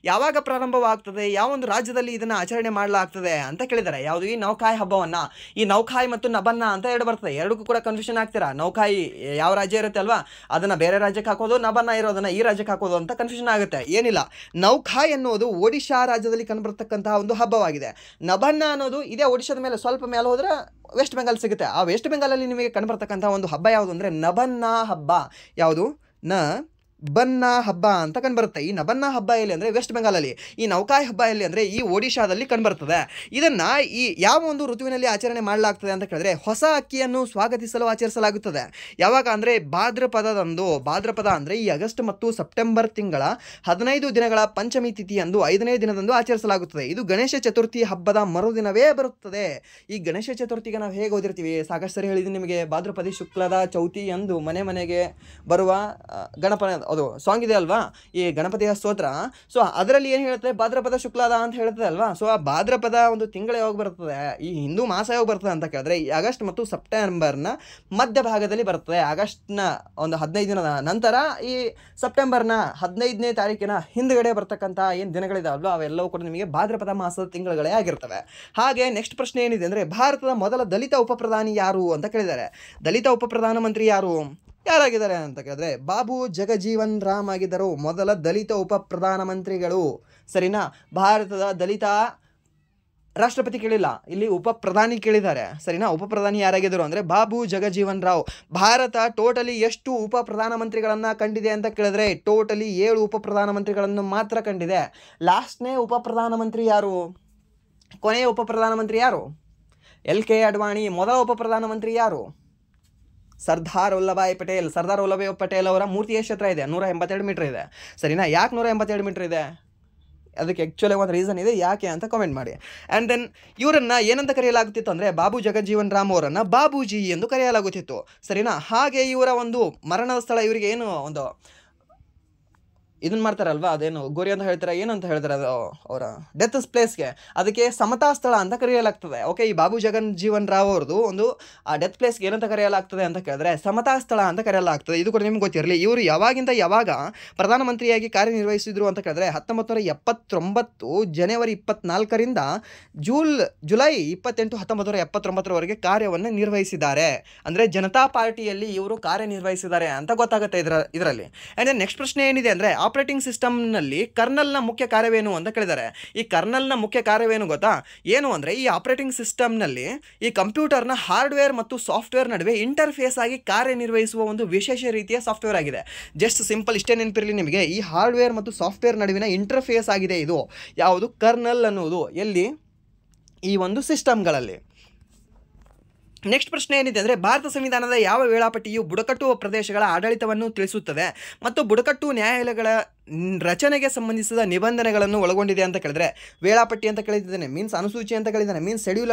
ಯಾವಾಗ ಪ್ರಾರಂಭವಾಗ್ತದೆ, ಯಾವ ಒಂದು ರಾಜ್ಯದಲ್ಲಿ ಇದನ್ನು ಆಚರಣೆ ಮಾಡಲಾಗ್ತದೆ ಅಂತ ಕೇಳಿದ್ದಾರೆ. ಯಾವುದು ಈ ನೌಖಾಯ್ ಹಬ್ಬವನ್ನು? ಈ ನೌಖಾಯ್ ಮತ್ತು ನಬನ್ನ ಅಂತ ಎರಡು ಬರ್ತದೆ. ಎರಡಕ್ಕೂ ಕೂಡ ಕನ್ಫ್ಯೂಷನ್ ಆಗ್ತೀರಾ. ನೌಖಾಯ್ ಯಾವ ರಾಜ್ಯ ಇರುತ್ತೆ ಅಲ್ವಾ, ಅದನ್ನು ಬೇರೆ ರಾಜ್ಯಕ್ಕೆ ಹಾಕೋದು, ನಬನ್ನ ಇರೋದನ್ನು ಈ ರಾಜ್ಯಕ್ಕೆ ಹಾಕೋದು ಅಂತ ಕನ್ಫ್ಯೂಷನ್ ಆಗುತ್ತೆ. ಏನಿಲ್ಲ, ನೌಖಾಯ್ ಅನ್ನೋದು ಒಡಿಶಾ ರಾಜ್ಯದಲ್ಲಿ ಕಂಡುಬರ್ತಕ್ಕಂತಹ ಒಂದು ಹಬ್ಬವಾಗಿದೆ. ನಬನ್ನ ಅನ್ನೋದು ಇದೇ ಒಡಿಶಾದ ಮೇಲೆ ಸ್ವಲ್ಪ ಮೇಲೆ ಹೋದ್ರೆ ವೆಸ್ಟ್ ಬೆಂಗಾಲ್ ಸಿಗುತ್ತೆ. ಆ ವೆಸ್ಟ್ ಬೆಂಗಾಲಲ್ಲಿ ನಿಮಗೆ ಕಂಡುಬರ್ತಕ್ಕಂತಹ ಒಂದು ಹಬ್ಬ ಯಾವುದು ಅಂದರೆ ನಬನ್ನ ಹಬ್ಬ. ಯಾವುದು? ಬನ್ನ ಹಬ್ಬ ಅಂತ ಕಂಡುಬರುತ್ತೆ. ಈ ನಬನ್ನ ಹಬ್ಬ ಎಲ್ಲಿ ಅಂದರೆ ವೆಸ್ಟ್ ಬೆಂಗಾಲಲ್ಲಿ. ಈ ನೌಕಾಯ್ ಹಬ್ಬ ಎಲ್ಲಿ ಅಂದರೆ ಈ ಒಡಿಶಾದಲ್ಲಿ ಕಂಡುಬರ್ತದೆ. ಇದನ್ನು ಈ ಯಾವ ಒಂದು ಋತುವಿನಲ್ಲಿ ಆಚರಣೆ ಮಾಡಲಾಗ್ತದೆ ಅಂತ ಕೇಳಿದ್ರೆ ಹೊಸ ಅಕ್ಕಿಯನ್ನು ಸ್ವಾಗತಿಸಲು ಆಚರಿಸಲಾಗುತ್ತದೆ. ಯಾವಾಗ ಅಂದರೆ ಭಾದ್ರಪದ ಅಂದರೆ ಈ ಆಗಸ್ಟ್ ಮತ್ತು ಸೆಪ್ಟೆಂಬರ್ ತಿಂಗಳ 15 ದಿನಗಳ ಪಂಚಮಿ ತಿಥಿಯಂದು 5ನೇ ದಿನದಂದು ಆಚರಿಸಲಾಗುತ್ತದೆ. ಇದು ಗಣೇಶ ಚತುರ್ಥಿ ಹಬ್ಬದ ಮರುದಿನವೇ ಬರುತ್ತದೆ. ಈ ಗಣೇಶ ಚತುರ್ಥಿಗೆ ನಾವು ಹೇಗೆ ಓದಿರ್ತೀವಿ, ಸಾಕಷ್ಟು ಸರಿ ಹೇಳಿದ್ದೀನಿ ನಿಮಗೆ, ಭಾದ್ರಪದಿ ಶುಕ್ಲದ ಚೌತಿ ಎಂದು ಮನೆಗೆ ಬರುವ ಗಣಪನ ಅದು ಸಾಂಗ್ ಇದೆ ಅಲ್ವಾ, ಈ ಗಣಪತಿಯ ಸ್ತೋತ್ರ. ಸೊ ಅದರಲ್ಲಿ ಏನು ಹೇಳ್ತದೆ, ಭಾದ್ರಪದ ಶುಕ್ಲಾದ ಅಂತ ಹೇಳ್ತದೆ ಅಲ್ವಾ. ಸೊ ಆ ಭಾದ್ರಪದ ಒಂದು ತಿಂಗಳು ಯಾವಾಗ ಬರ್ತದೆ, ಈ ಹಿಂದೂ ಮಾಸ ಯಾವಾಗ ಬರ್ತದೆ ಅಂತ ಕೇಳಿದ್ರೆ ಈ ಆಗಸ್ಟ್ ಮತ್ತು ಸೆಪ್ಟೆಂಬರ್ನ ಮಧ್ಯಭಾಗದಲ್ಲಿ ಬರ್ತದೆ. ಆಗಸ್ಟ್ನ ಒಂದು 15 ದಿನದ ನಂತರ ಈ ಸೆಪ್ಟೆಂಬರ್ನ 15ನೇ ತಾರೀಕಿನ ಹಿಂದುಗಡೆ ಬರ್ತಕ್ಕಂಥ ಏನು ದಿನಗಳಿದಾವಲ್ವ ಅವೆಲ್ಲವೂ ಕೂಡ ನಿಮಗೆ ಭಾದ್ರಪದ ಮಾಸದ ತಿಂಗಳುಗಳೇ ಆಗಿರ್ತವೆ. ಹಾಗೆ ನೆಕ್ಸ್ಟ್ ಪ್ರಶ್ನೆ ಏನಿದೆ ಅಂದರೆ ಭಾರತದ ಮೊದಲ ದಲಿತ ಉಪಪ್ರಧಾನಿ ಯಾರು ಅಂತ ಕೇಳಿದ್ದಾರೆ. ದಲಿತ ಉಪಪ್ರಧಾನಮಂತ್ರಿ ಯಾರಾಗಿದ್ದಾರೆ ಅಂತ ಕೇಳಿದ್ರೆ ಬಾಬು ಜಗಜೀವನ್ ರಾಮ್ ಆಗಿದ್ದರು ಮೊದಲ ದಲಿತ ಉಪ ಪ್ರಧಾನಮಂತ್ರಿಗಳು. ಸರಿನಾ? ಭಾರತದ ದಲಿತ ರಾಷ್ಟ್ರಪತಿ ಕೇಳಿಲ್ಲ, ಇಲ್ಲಿ ಉಪ ಪ್ರಧಾನಿ ಕೇಳಿದ್ದಾರೆ. ಸರಿನಾ? ಉಪ ಪ್ರಧಾನಿ ಯಾರಾಗಿದ್ದರು ಅಂದರೆ ಬಾಬು ಜಗಜೀವನ್ ರಾವ್. ಭಾರತ ಟೋಟಲಿ ಎಷ್ಟು ಉಪ ಪ್ರಧಾನಮಂತ್ರಿಗಳನ್ನು ಕಂಡಿದೆ ಅಂತ ಕೇಳಿದ್ರೆ ಟೋಟಲಿ 7 ಉಪ ಪ್ರಧಾನಮಂತ್ರಿಗಳನ್ನು ಮಾತ್ರ ಕಂಡಿದೆ. ಲಾಸ್ಟ್ನೇ ಉಪ ಪ್ರಧಾನಮಂತ್ರಿ ಯಾರು, ಕೊನೆಯ ಉಪ ಪ್ರಧಾನಮಂತ್ರಿ ಯಾರು? LK ಅಡ್ವಾಣಿ. ಮೊದಲ ಉಪ ಪ್ರಧಾನಮಂತ್ರಿ ಯಾರು? ಸರ್ದಾರ್ ವಲ್ಲಭಾಯ್ ಪಟೇಲ್ ಅವರ ಮೂರ್ತಿ ಎಷ್ಟು ಎತ್ತರ ಇದೆ? 182 ಮೀಟರ್ ಇದೆ. ಸರಿನಾ? ಯಾಕೆ 182 ಮೀಟರ್ ಇದೆ? ಅದಕ್ಕೆ ಆ್ಯಕ್ಚುಲಿ ಒಂದು ರೀಸನ್ ಇದೆ, ಯಾಕೆ ಅಂತ ಕಾಮೆಂಟ್ ಮಾಡಿ. ಆ್ಯಂಡ್ ದೆನ್ ಇವರನ್ನು ಏನಂತ ಕರೆಯಲಾಗುತ್ತಿತ್ತು ಅಂದರೆ ಬಾಬು ಜಗಜೀವನ್ ರಾಮ್ ಅವರನ್ನು ಬಾಬೂಜಿ ಎಂದು ಕರೆಯಲಾಗುತ್ತಿತ್ತು. ಸರಿನಾ? ಹಾಗೆ ಇವರ ಒಂದು ಮರಣದ ಸ್ಥಳ, ಇವರಿಗೆ ಏನು ಒಂದು ಇದನ್ನು ಮಾಡ್ತಾರಲ್ವ, ಅದೇನು ಗೋರಿ ಅಂತ ಹೇಳ್ತಾರೆ, ಏನಂತ ಹೇಳ್ತಾರೆ ಅದು ಅವರ ಡೆತ್ ಪ್ಲೇಸ್ಗೆ, ಅದಕ್ಕೆ ಸಮತಾ ಸ್ಥಳ ಅಂತ ಕರೆಯಲಾಗ್ತದೆ. ಓಕೆ, ಈ ಬಾಬು ಜಗಜೀವನ್ ರಾವ್ ಅವ್ರದ್ದು ಒಂದು ಆ ಡೆತ್ ಪ್ಲೇಸ್ಗೆ ಏನಂತ ಕರೆಯಲಾಗ್ತದೆ ಅಂತ ಕೇಳಿದ್ರೆ ಸಮತಾ ಸ್ಥಳ ಅಂತ ಕರೆಯಲಾಗ್ತದೆ. ಇದು ಕೂಡ ನಿಮ್ಗೆ ಗೊತ್ತಿರಲಿ. ಇವರು ಯಾವಾಗ ಪ್ರಧಾನಮಂತ್ರಿಯಾಗಿ ಕಾರ್ಯನಿರ್ವಹಿಸಿದ್ರು ಅಂತ ಕೇಳಿದ್ರೆ 1979 ಜನವರಿ 24ರಿಂದ ಜುಲೈ 28, 1979ರವರೆಗೆ ಕಾರ್ಯವನ್ನು ನಿರ್ವಹಿಸಿದ್ದಾರೆ. ಅಂದರೆ ಜನತಾ ಪಾರ್ಟಿಯಲ್ಲಿ ಇವರು ಕಾರ್ಯನಿರ್ವಹಿಸಿದ್ದಾರೆ ಅಂತ ಗೊತ್ತಾಗುತ್ತೆ ಇದರಲ್ಲಿ. ಆ್ಯಂಡ್ ನೆಕ್ಸ್ಟ್ ಪ್ರಶ್ನೆ ಏನಿದೆ ಅಂದರೆ ಆಪರೇಟಿಂಗ್ ಸಿಸ್ಟಮ್ನಲ್ಲಿ ಕರ್ನಲ್ನ ಮುಖ್ಯ ಕಾರ್ಯವೇನು ಅಂತ ಕೇಳಿದ್ದಾರೆ. ಈ ಕರ್ನಲ್ನ ಮುಖ್ಯ ಕಾರ್ಯವೇನು ಗೊತ್ತಾ? ಏನು ಅಂದರೆ ಈ ಆಪರೇಟಿಂಗ್ ಸಿಸ್ಟಮ್ನಲ್ಲಿ ಈ ಕಂಪ್ಯೂಟರ್ನ ಹಾರ್ಡ್ವೇರ್ ಮತ್ತು ಸಾಫ್ಟ್ವೇರ್ ನಡುವೆ ಇಂಟರ್ಫೇಸ್ ಆಗಿ ಕಾರ್ಯನಿರ್ವಹಿಸುವ ಒಂದು ವಿಶೇಷ ರೀತಿಯ ಸಾಫ್ಟ್ವೇರ್ ಆಗಿದೆ. ಜಸ್ಟ್ ಸಿಂಪಲ್ ಇಷ್ಟೇ ನೆನಪಿರಲಿ ನಿಮಗೆ, ಈ ಹಾರ್ಡ್ವೇರ್ ಮತ್ತು ಸಾಫ್ಟ್ವೇರ್ ನಡುವಿನ ಇಂಟರ್ಫೇಸ್ ಆಗಿದೆ ಇದು ಯಾವುದು? ಕರ್ನಲ್ ಅನ್ನುವುದು. ಎಲ್ಲಿ? ಈ ಒಂದು ಸಿಸ್ಟಮ್ಗಳಲ್ಲಿ. ನೆಕ್ಸ್ಟ್ ಪ್ರಶ್ನೆ ಏನಿದೆ ಅಂದರೆ, ಭಾರತ ಸಂವಿಧಾನದ ಯಾವ ವೇಳಾಪಟ್ಟಿಯು ಬುಡಕಟ್ಟು ಪ್ರದೇಶಗಳ ಆಡಳಿತವನ್ನು ತಿಳಿಸುತ್ತದೆ ಮತ್ತು ಬುಡಕಟ್ಟು ನ್ಯಾಯಾಲಯಗಳ ರಚನೆಗೆ ಸಂಬಂಧಿಸಿದ ನಿಬಂಧನೆಗಳನ್ನು ಒಳಗೊಂಡಿದೆ ಅಂತ ಕೇಳಿದ್ರೆ, ವೇಳಾಪಟ್ಟಿ ಅಂತ ಕೇಳಿದ್ದಾನೆ, ಮೀನ್ಸ್ ಅನುಸೂಚಿ ಅಂತ ಕೇಳಿದ್ದಾನೆ, ಮೀನ್ಸ್ ಶೆಡ್ಯೂಲ್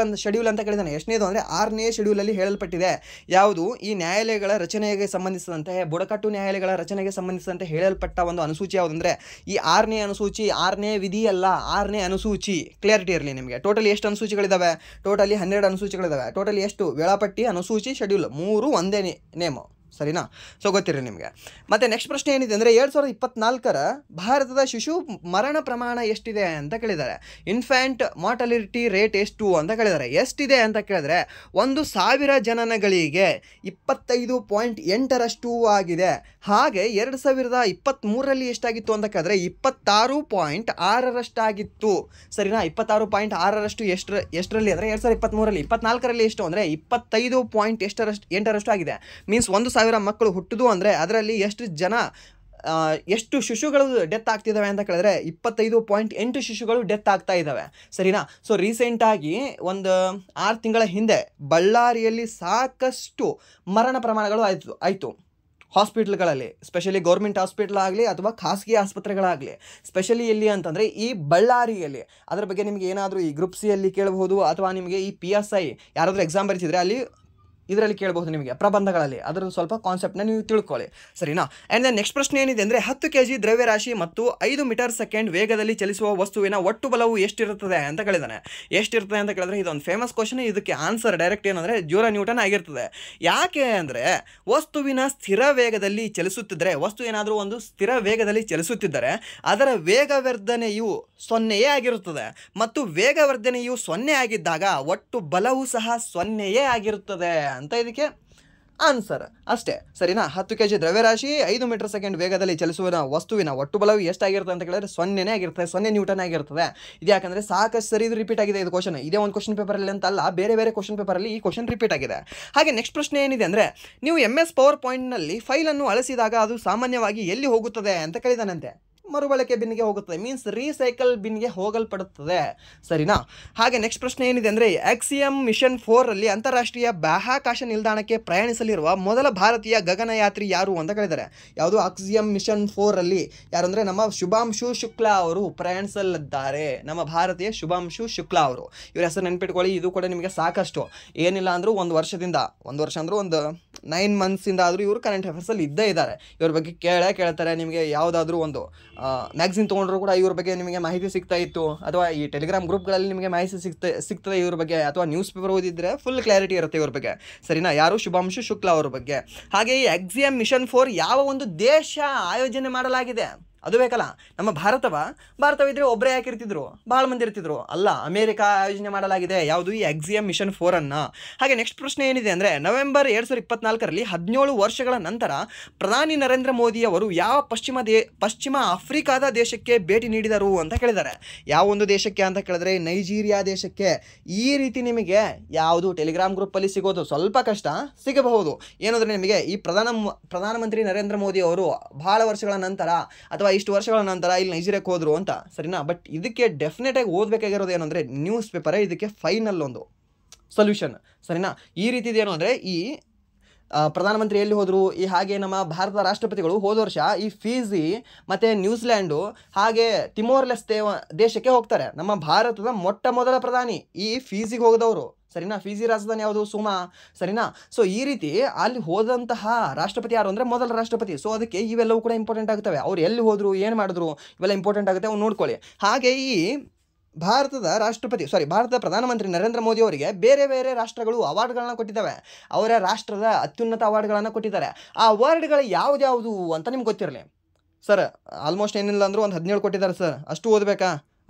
ಅಂತ ಕೇಳಿದ್ದಾನೆ. ಎಷ್ಟನೇದು ಅಂದರೆ 6ನೇ ಶೆಡ್ಯೂಲಲ್ಲಿ ಹೇಳಲ್ಪಟ್ಟಿದೆ. ಯಾವುದು? ಈ ನ್ಯಾಯಾಲಯಗಳ ರಚನೆಗೆ ಸಂಬಂಧಿಸಿದಂತೆ, ಬುಡಕಟ್ಟು ನ್ಯಾಯಾಲಯಗಳ ರಚನೆಗೆ ಸಂಬಂಧಿಸಿದಂತೆ ಹೇಳಲ್ಪಟ್ಟ ಒಂದು ಅನುಸೂಚಿ ಯಾವುದಂದರೆ ಈ 6ನೇ ಅನುಸೂಚಿ. 6ನೇ ವಿಧಿ ಅಲ್ಲ, 6ನೇ ಅನುಸೂಚಿ. ಕ್ಲಿಯರಿಟಿ ಇರಲಿ ನಿಮಗೆ. ಟೋಟಲಿ ಎಷ್ಟು ಅನುಸೂಚಿಗಳಿದ್ದಾವೆ? ಟೋಟಲಿ 12 ಅನುಸೂಚಿಗಳಿದ್ದಾವೆ. ಟೋಟಲಿ ಎಷ್ಟು? ವೇಳಾಪಟ್ಟಿ, ಅನುಸೂಚಿ, ಶೆಡ್ಯೂಲ್ 3 ಒಂದೇ ನೇಮು. ಸರಿನಾ? ಸೊ ಗೊತ್ತಿರಿ ನಿಮಗೆ. ಮತ್ತು ನೆಕ್ಸ್ಟ್ ಪ್ರಶ್ನೆ ಏನಿದೆ ಅಂದರೆ, 2024ರ ಭಾರತದ ಶಿಶು ಮರಣ ಪ್ರಮಾಣ ಎಷ್ಟಿದೆ ಅಂತ ಕೇಳಿದ್ದಾರೆ. ಇನ್ಫ್ಯಾಂಟ್ ಮಾರ್ಟಾಲಿಟಿ ರೇಟ್ ಎಷ್ಟು ಅಂತ ಕೇಳಿದ್ದಾರೆ. ಎಷ್ಟಿದೆ ಅಂತ ಕೇಳಿದ್ರೆ 1,000 ಜನನಗಳಿಗೆ 25.8ರಷ್ಟು ಆಗಿದೆ. ಹಾಗೆ 2023ರಲ್ಲಿ ಎಷ್ಟಾಗಿತ್ತು ಅಂತ ಕೇಳಿದ್ರೆ 26.6ರಷ್ಟಾಗಿತ್ತು. ಸರಿನಾ? 26.6ರಷ್ಟು ಎಷ್ಟರಲ್ಲಿ ಅಂದರೆ 2023ರಲ್ಲಿ. 24ರಲ್ಲಿ ಎಷ್ಟು ಅಂದರೆ 25.8ರಷ್ಟು ಆಗಿದೆ. ಮೀನ್ಸ್ 1,000 ಮಕ್ಕಳು ಹುಟ್ಟುದು ಅಂದರೆ ಅದರಲ್ಲಿ ಎಷ್ಟು ಶಿಶುಗಳು ಡೆತ್ ಆಗ್ತಿದ್ದಾವೆ ಅಂತ ಕೇಳಿದ್ರೆ 25.8 ಶಿಶುಗಳು ಡೆತ್ ಆಗ್ತಾ ಇದ್ದಾವೆ. ಸರಿನಾ? ಸೊ ರೀಸೆಂಟಾಗಿ ಒಂದು 6 ತಿಂಗಳ ಹಿಂದೆ ಬಳ್ಳಾರಿಯಲ್ಲಿ ಸಾಕಷ್ಟು ಮರಣ ಪ್ರಮಾಣಗಳು ಆಯಿತು ಹಾಸ್ಪಿಟ್ಲ್ಗಳಲ್ಲಿ, ಸ್ಪೆಷಲಿ ಗೌರ್ಮೆಂಟ್ ಹಾಸ್ಪಿಟ್ಲ್ ಆಗಲಿ ಅಥವಾ ಖಾಸಗಿ ಆಸ್ಪತ್ರೆಗಳಾಗಲಿ. ಸ್ಪೆಷಲಿ ಎಲ್ಲಿ ಅಂತಂದರೆ ಈ ಬಳ್ಳಾರಿಯಲ್ಲಿ. ಅದರ ಬಗ್ಗೆ ನಿಮಗೆ ಏನಾದರೂ ಈ ಗ್ರೂಪ್ ಸಿ ಅಲ್ಲಿ ಕೇಳಬಹುದು, ಅಥವಾ ನಿಮಗೆ ಈ PSI ಯಾರಾದರೂ ಎಕ್ಸಾಮ್ ಬರೆಸಿದರೆ ಅಲ್ಲಿ ಇದರಲ್ಲಿ ಕೇಳಬಹುದು ನಿಮಗೆ ಪ್ರಬಂಧಗಳಲ್ಲಿ. ಅದರ ಸ್ವಲ್ಪ ಕಾನ್ಸೆಪ್ಟ್ನ ನೀವು ತಿಳ್ಕೊಳ್ಳಿ. ಸರಿನಾ? ಆ್ಯಂಡ್ ದೆನ್ ನೆಕ್ಸ್ಟ್ ಪ್ರಶ್ನೆ ಏನಿದೆ ಅಂದರೆ, 10 kg ದ್ರವ್ಯರಾಶಿ ಮತ್ತು 5 ಮೀಟರ್ ಸೆಕೆಂಡ್ ವೇಗದಲ್ಲಿ ಚಲಿಸುವ ವಸ್ತುವಿನ ಒಟ್ಟು ಬಲವು ಎಷ್ಟಿರುತ್ತದೆ ಅಂತ ಕೇಳಿದಾನೆ. ಎಷ್ಟಿರ್ತದೆ ಅಂತ ಕೇಳಿದ್ರೆ ಇದೊಂದು ಫೇಮಸ್ ಕ್ವಶನ್. ಇದಕ್ಕೆ ಆನ್ಸರ್ ಡೈರೆಕ್ಟ್ ಏನಂದರೆ 0 ನ್ಯೂಟನ್ ಆಗಿರ್ತದೆ. ಯಾಕೆ ಅಂದರೆ ವಸ್ತುವಿನ ಸ್ಥಿರ ವೇಗದಲ್ಲಿ ಚಲಿಸುತ್ತಿದ್ದರೆ, ವಸ್ತು ಏನಾದರೂ ಒಂದು ಸ್ಥಿರ ವೇಗದಲ್ಲಿ ಚಲಿಸುತ್ತಿದ್ದರೆ ಅದರ ವೇಗವರ್ಧನೆಯು 0ಯೇ ಆಗಿರುತ್ತದೆ. ಮತ್ತು ವೇಗವರ್ಧನೆಯು 0 ಆಗಿದ್ದಾಗ ಒಟ್ಟು ಬಲವು ಸಹ 0ಯೇ ಆಗಿರುತ್ತದೆ ಅಂತ ಇದಕ್ಕೆ ಆನ್ಸರ್ ಅಷ್ಟೇ. ಸರಿನಾ? 10 kg ದ್ರವ್ಯರಾಶಿ 5 ಮೀಟರ್ ಸೆಕೆಂಡ್ ವೇಗದಲ್ಲಿ ಚಲಿಸುವ ವಸ್ತುವಿನ ಒಟ್ಟು ಬಲವು ಎಷ್ಟಾಗಿರುತ್ತೆ ಅಂತ ಕೇಳಿದ್ರೆ 0ನೇ ಆಗಿರ್ತದೆ. 0 ನ್ಯೂಟನ್ ಆಗಿರ್ತದೆ. ಇದು ಯಾಕಂದರೆ ಸಾಕಷ್ಟು ಸರಿ ಇದು ರಿಪೀಟ್ ಆಗಿದೆ. ಇದು ಕ್ವಶನ್ ಇದೇ ಒಂದು ಕ್ವಶನ್ ಪೇಪರಲ್ಲಿ ಅಂತ ಅಲ್ಲ, ಬೇರೆ ಬೇರೆ ಕ್ವಶನ್ ಪೇಪರಲ್ಲಿ ಈ ಕ್ವಶನ್ ರಿಪೀಟ್ ಆಗಿದೆ. ಹಾಗೆ ನೆಕ್ಸ್ಟ್ ಪ್ರಶ್ನೆ ಏನಿದೆ ಅಂದರೆ, ನೀವು MS ಪವರ್ ಪಾಯಿಂಟ್ನಲ್ಲಿ ಫೈಲನ್ನು ಅಳಿಸಿದಾಗ ಅದು ಸಾಮಾನ್ಯವಾಗಿ ಎಲ್ಲಿ ಹೋಗುತ್ತದೆ ಅಂತ ಕೇಳಿದಾನಂತೆ. ಮರುಬಳಕೆ ಬಿನ್ಗೆ ಹೋಗುತ್ತದೆ, ಮೀನ್ಸ್ ರೀಸೈಕಲ್ ಬಿನ್ಗೆ ಹೋಗಲ್ಪಡುತ್ತದೆ. ಸರಿನಾ? ಹಾಗೆ ನೆಕ್ಸ್ಟ್ ಪ್ರಶ್ನೆ ಏನಿದೆ ಅಂದರೆ, ಆಕ್ಸಿಯಮ್ ಮಿಷನ್ 4ರಲ್ಲಿ ಅಂತಾರಾಷ್ಟ್ರೀಯ ಬಾಹ್ಯಾಕಾಶ ನಿಲ್ದಾಣಕ್ಕೆ ಪ್ರಯಾಣಿಸಲಿರುವ ಮೊದಲ ಭಾರತೀಯ ಗಗನಯಾತ್ರಿ ಯಾರು ಅಂತ ಕೇಳಿದ್ದಾರೆ. ಯಾವುದು? ಆಕ್ಸಿಯಮ್ ಮಿಷನ್ 4ರಲ್ಲಿ ಯಾರು ಅಂದರೆ ನಮ್ಮ ಶುಭಾಂಶು ಶುಕ್ಲಾ ಅವರು ಪ್ರಯಾಣಿಸಲಿದ್ದಾರೆ. ನಮ್ಮ ಭಾರತೀಯ ಶುಭಾಂಶು ಶುಕ್ಲಾ ಅವರು. ಇವ್ರ ಹೆಸರು ನೆನ್ಪಿಟ್ಕೊಳ್ಳಿ. ಇದು ಕೂಡ ನಿಮಗೆ ಸಾಕಷ್ಟು ಏನಿಲ್ಲ ಅಂದರೂ ಒಂದು ವರ್ಷ ಅಂದರೂ ಒಂದು 9 ಮಂತ್ಸಿಂದ ಆದರೂ ಇವರು ಕರೆಂಟ್ ಅಫೇರ್ಸಲ್ಲಿ ಇದ್ದೇ ಇದ್ದಾರೆ. ಇವ್ರ ಬಗ್ಗೆ ಕೇಳ್ತಾರೆ. ನಿಮಗೆ ಯಾವುದಾದ್ರೂ ಒಂದು ಮ್ಯಾಗ್ಝಿನ್ ತೊಗೊಂಡ್ರು ಕೂಡ ಇವ್ರ ಬಗ್ಗೆ ನಿಮಗೆ ಮಾಹಿತಿ ಸಿಗ್ತಾ ಇತ್ತು, ಅಥವಾ ಈ ಟೆಲಿಗ್ರಾಮ್ ಗ್ರೂಪ್ಗಳಲ್ಲಿ ನಿಮಗೆ ಮಾಹಿತಿ ಸಿಗ್ತದೆ ಇವ್ರ ಬಗ್ಗೆ, ಅಥವಾ ನ್ಯೂಸ್ ಪೇಪರ್ ಓದಿದ್ರೆ ಫುಲ್ ಕ್ಲಾರಿಟಿ ಇರುತ್ತೆ ಇವ್ರ ಬಗ್ಗೆ. ಸರಿನಾ? ಯಾರು? ಶುಭಾಂಶು ಶುಕ್ಲಾ ಅವ್ರ ಬಗ್ಗೆ. ಹಾಗೆ ಈ ಆಕ್ಸಿಯಮ್ ಮಿಷನ್ 4 ಯಾವ ಒಂದು ದೇಶ ಆಯೋಜನೆ ಮಾಡಲಾಗಿದೆ? ಅದು ಬೇಕಲ್ಲ. ನಮ್ಮ ಭಾರತವಿದ್ರೆ ಒಬ್ಬರೇ ಯಾಕೆ ಇರ್ತಿದ್ರು? ಭಾಳ ಮಂದಿ ಇರ್ತಿದ್ರು. ಅಲ್ಲ, ಅಮೇರಿಕಾ ಆಯೋಜನೆ ಮಾಡಲಾಗಿದೆ. ಯಾವುದು? ಈ ಆಕ್ಸಿಯಮ್ ಮಿಷನ್ 4ಅನ್ನು. ಹಾಗೆ ನೆಕ್ಸ್ಟ್ ಪ್ರಶ್ನೆ ಏನಿದೆ ಅಂದರೆ, ನವೆಂಬರ್ 2024ರಲ್ಲಿ 17 ವರ್ಷಗಳ ನಂತರ ಪ್ರಧಾನಿ ನರೇಂದ್ರ ಮೋದಿಯವರು ಯಾವ ಪಶ್ಚಿಮ ಆಫ್ರಿಕಾದ ದೇಶಕ್ಕೆ ಭೇಟಿ ನೀಡಿದರು ಅಂತ ಕೇಳಿದ್ದಾರೆ. ಯಾವ ಒಂದು ದೇಶಕ್ಕೆ ಅಂತ ಕೇಳಿದ್ರೆ ನೈಜೀರಿಯಾ ದೇಶಕ್ಕೆ. ಈ ರೀತಿ ನಿಮಗೆ ಯಾವುದು ಟೆಲಿಗ್ರಾಮ್ ಗ್ರೂಪಲ್ಲಿ ಸಿಗೋದು ಸ್ವಲ್ಪ ಕಷ್ಟ, ಸಿಗಬಹುದು. ಏನಂದರೆ ನಿಮಗೆ ಈ ಪ್ರಧಾನಮಂತ್ರಿ ನರೇಂದ್ರ ಮೋದಿ ಅವರು ಭಾಳ ವರ್ಷಗಳ ನಂತರ ಅಥವಾ ಇಷ್ಟು ವರ್ಷಗಳ ನಂತರ ಇಲ್ಲಿ ನೈಜೀರಿಯಾಕ್ಕೆ ಹೋದ್ರು ಅಂತ. ಸರಿನಾ? ಬಟ್ ಇದಕ್ಕೆ ಡೆಫಿನೆಟಾಗಿ ಓದಬೇಕಾಗಿರೋದು ಏನಂದರೆ ನ್ಯೂಸ್ ಪೇಪರೇ ಇದಕ್ಕೆ ಫೈನಲ್ ಒಂದು ಸೊಲ್ಯೂಷನ್. ಸರಿನಾ? ಈ ರೀತಿದೇನು ಅಂದರೆ ಈ ಪ್ರಧಾನಮಂತ್ರಿ ಎಲ್ಲಿ ಹೋದರು, ಈ ಹಾಗೆ ನಮ್ಮ ಭಾರತದ ರಾಷ್ಟ್ರಪತಿಗಳು ಹೋದ ವರ್ಷ ಈ ಫಿಜಿ ಮತ್ತು ನ್ಯೂಜಿಲ್ಯಾಂಡು ಹಾಗೆ ತಿಮೋರ್ ಲೆಸ್ತೆ ದೇಶಕ್ಕೆ ಹೋಗ್ತಾರೆ. ನಮ್ಮ ಭಾರತದ ಮೊಟ್ಟ ಮೊದಲ ಪ್ರಧಾನಿ ಈ ಫಿಜಿಗೆ ಹೋಗದವರು. ಸರಿನಾ? ಫಿಜಿ ರಾಜಧಾನಿ ಯಾವುದು? ಸುಮಾ. ಸರಿನಾ? ಸೊ ಈ ರೀತಿ ಅಲ್ಲಿ ಹೋದಂತಹ ರಾಷ್ಟ್ರಪತಿ ಯಾರು ಅಂದರೆ ಮೊದಲ ರಾಷ್ಟ್ರಪತಿ. ಸೊ ಅದಕ್ಕೆ ಇವೆಲ್ಲವೂ ಕೂಡ ಇಂಪಾರ್ಟೆಂಟ್ ಆಗುತ್ತವೆ. ಅವ್ರು ಎಲ್ಲಿ ಹೋದರು, ಏನು ಮಾಡಿದ್ರು, ಇವೆಲ್ಲ ಇಂಪಾರ್ಟೆಂಟ್ ಆಗುತ್ತೆ, ಅವ್ನು ನೋಡ್ಕೊಳ್ಳಿ. ಹಾಗೆ ಈ ಭಾರತದ ಪ್ರಧಾನಮಂತ್ರಿ ನರೇಂದ್ರ ಮೋದಿ ಅವರಿಗೆ ಬೇರೆ ಬೇರೆ ರಾಷ್ಟ್ರಗಳು ಅವಾರ್ಡ್ಗಳನ್ನ ಕೊಟ್ಟಿದ್ದಾವೆ. ಅವರ ರಾಷ್ಟ್ರದ ಅತ್ಯುನ್ನತ ಅವಾರ್ಡ್ಗಳನ್ನು ಕೊಟ್ಟಿದ್ದಾರೆ. ಆ ಅವಾರ್ಡ್ಗಳು ಯಾವ್ದ್ಯಾವುದು ಅಂತ ನಿಮ್ಗೆ ಗೊತ್ತಿರಲಿ. ಸರ್ ಆಲ್ಮೋಸ್ಟ್ ಏನಿಲ್ಲ ಅಂದರೂ ಒಂದು 17 ಕೊಟ್ಟಿದ್ದಾರೆ ಸರ್. ಅಷ್ಟು ಓದಬೇಕಾ?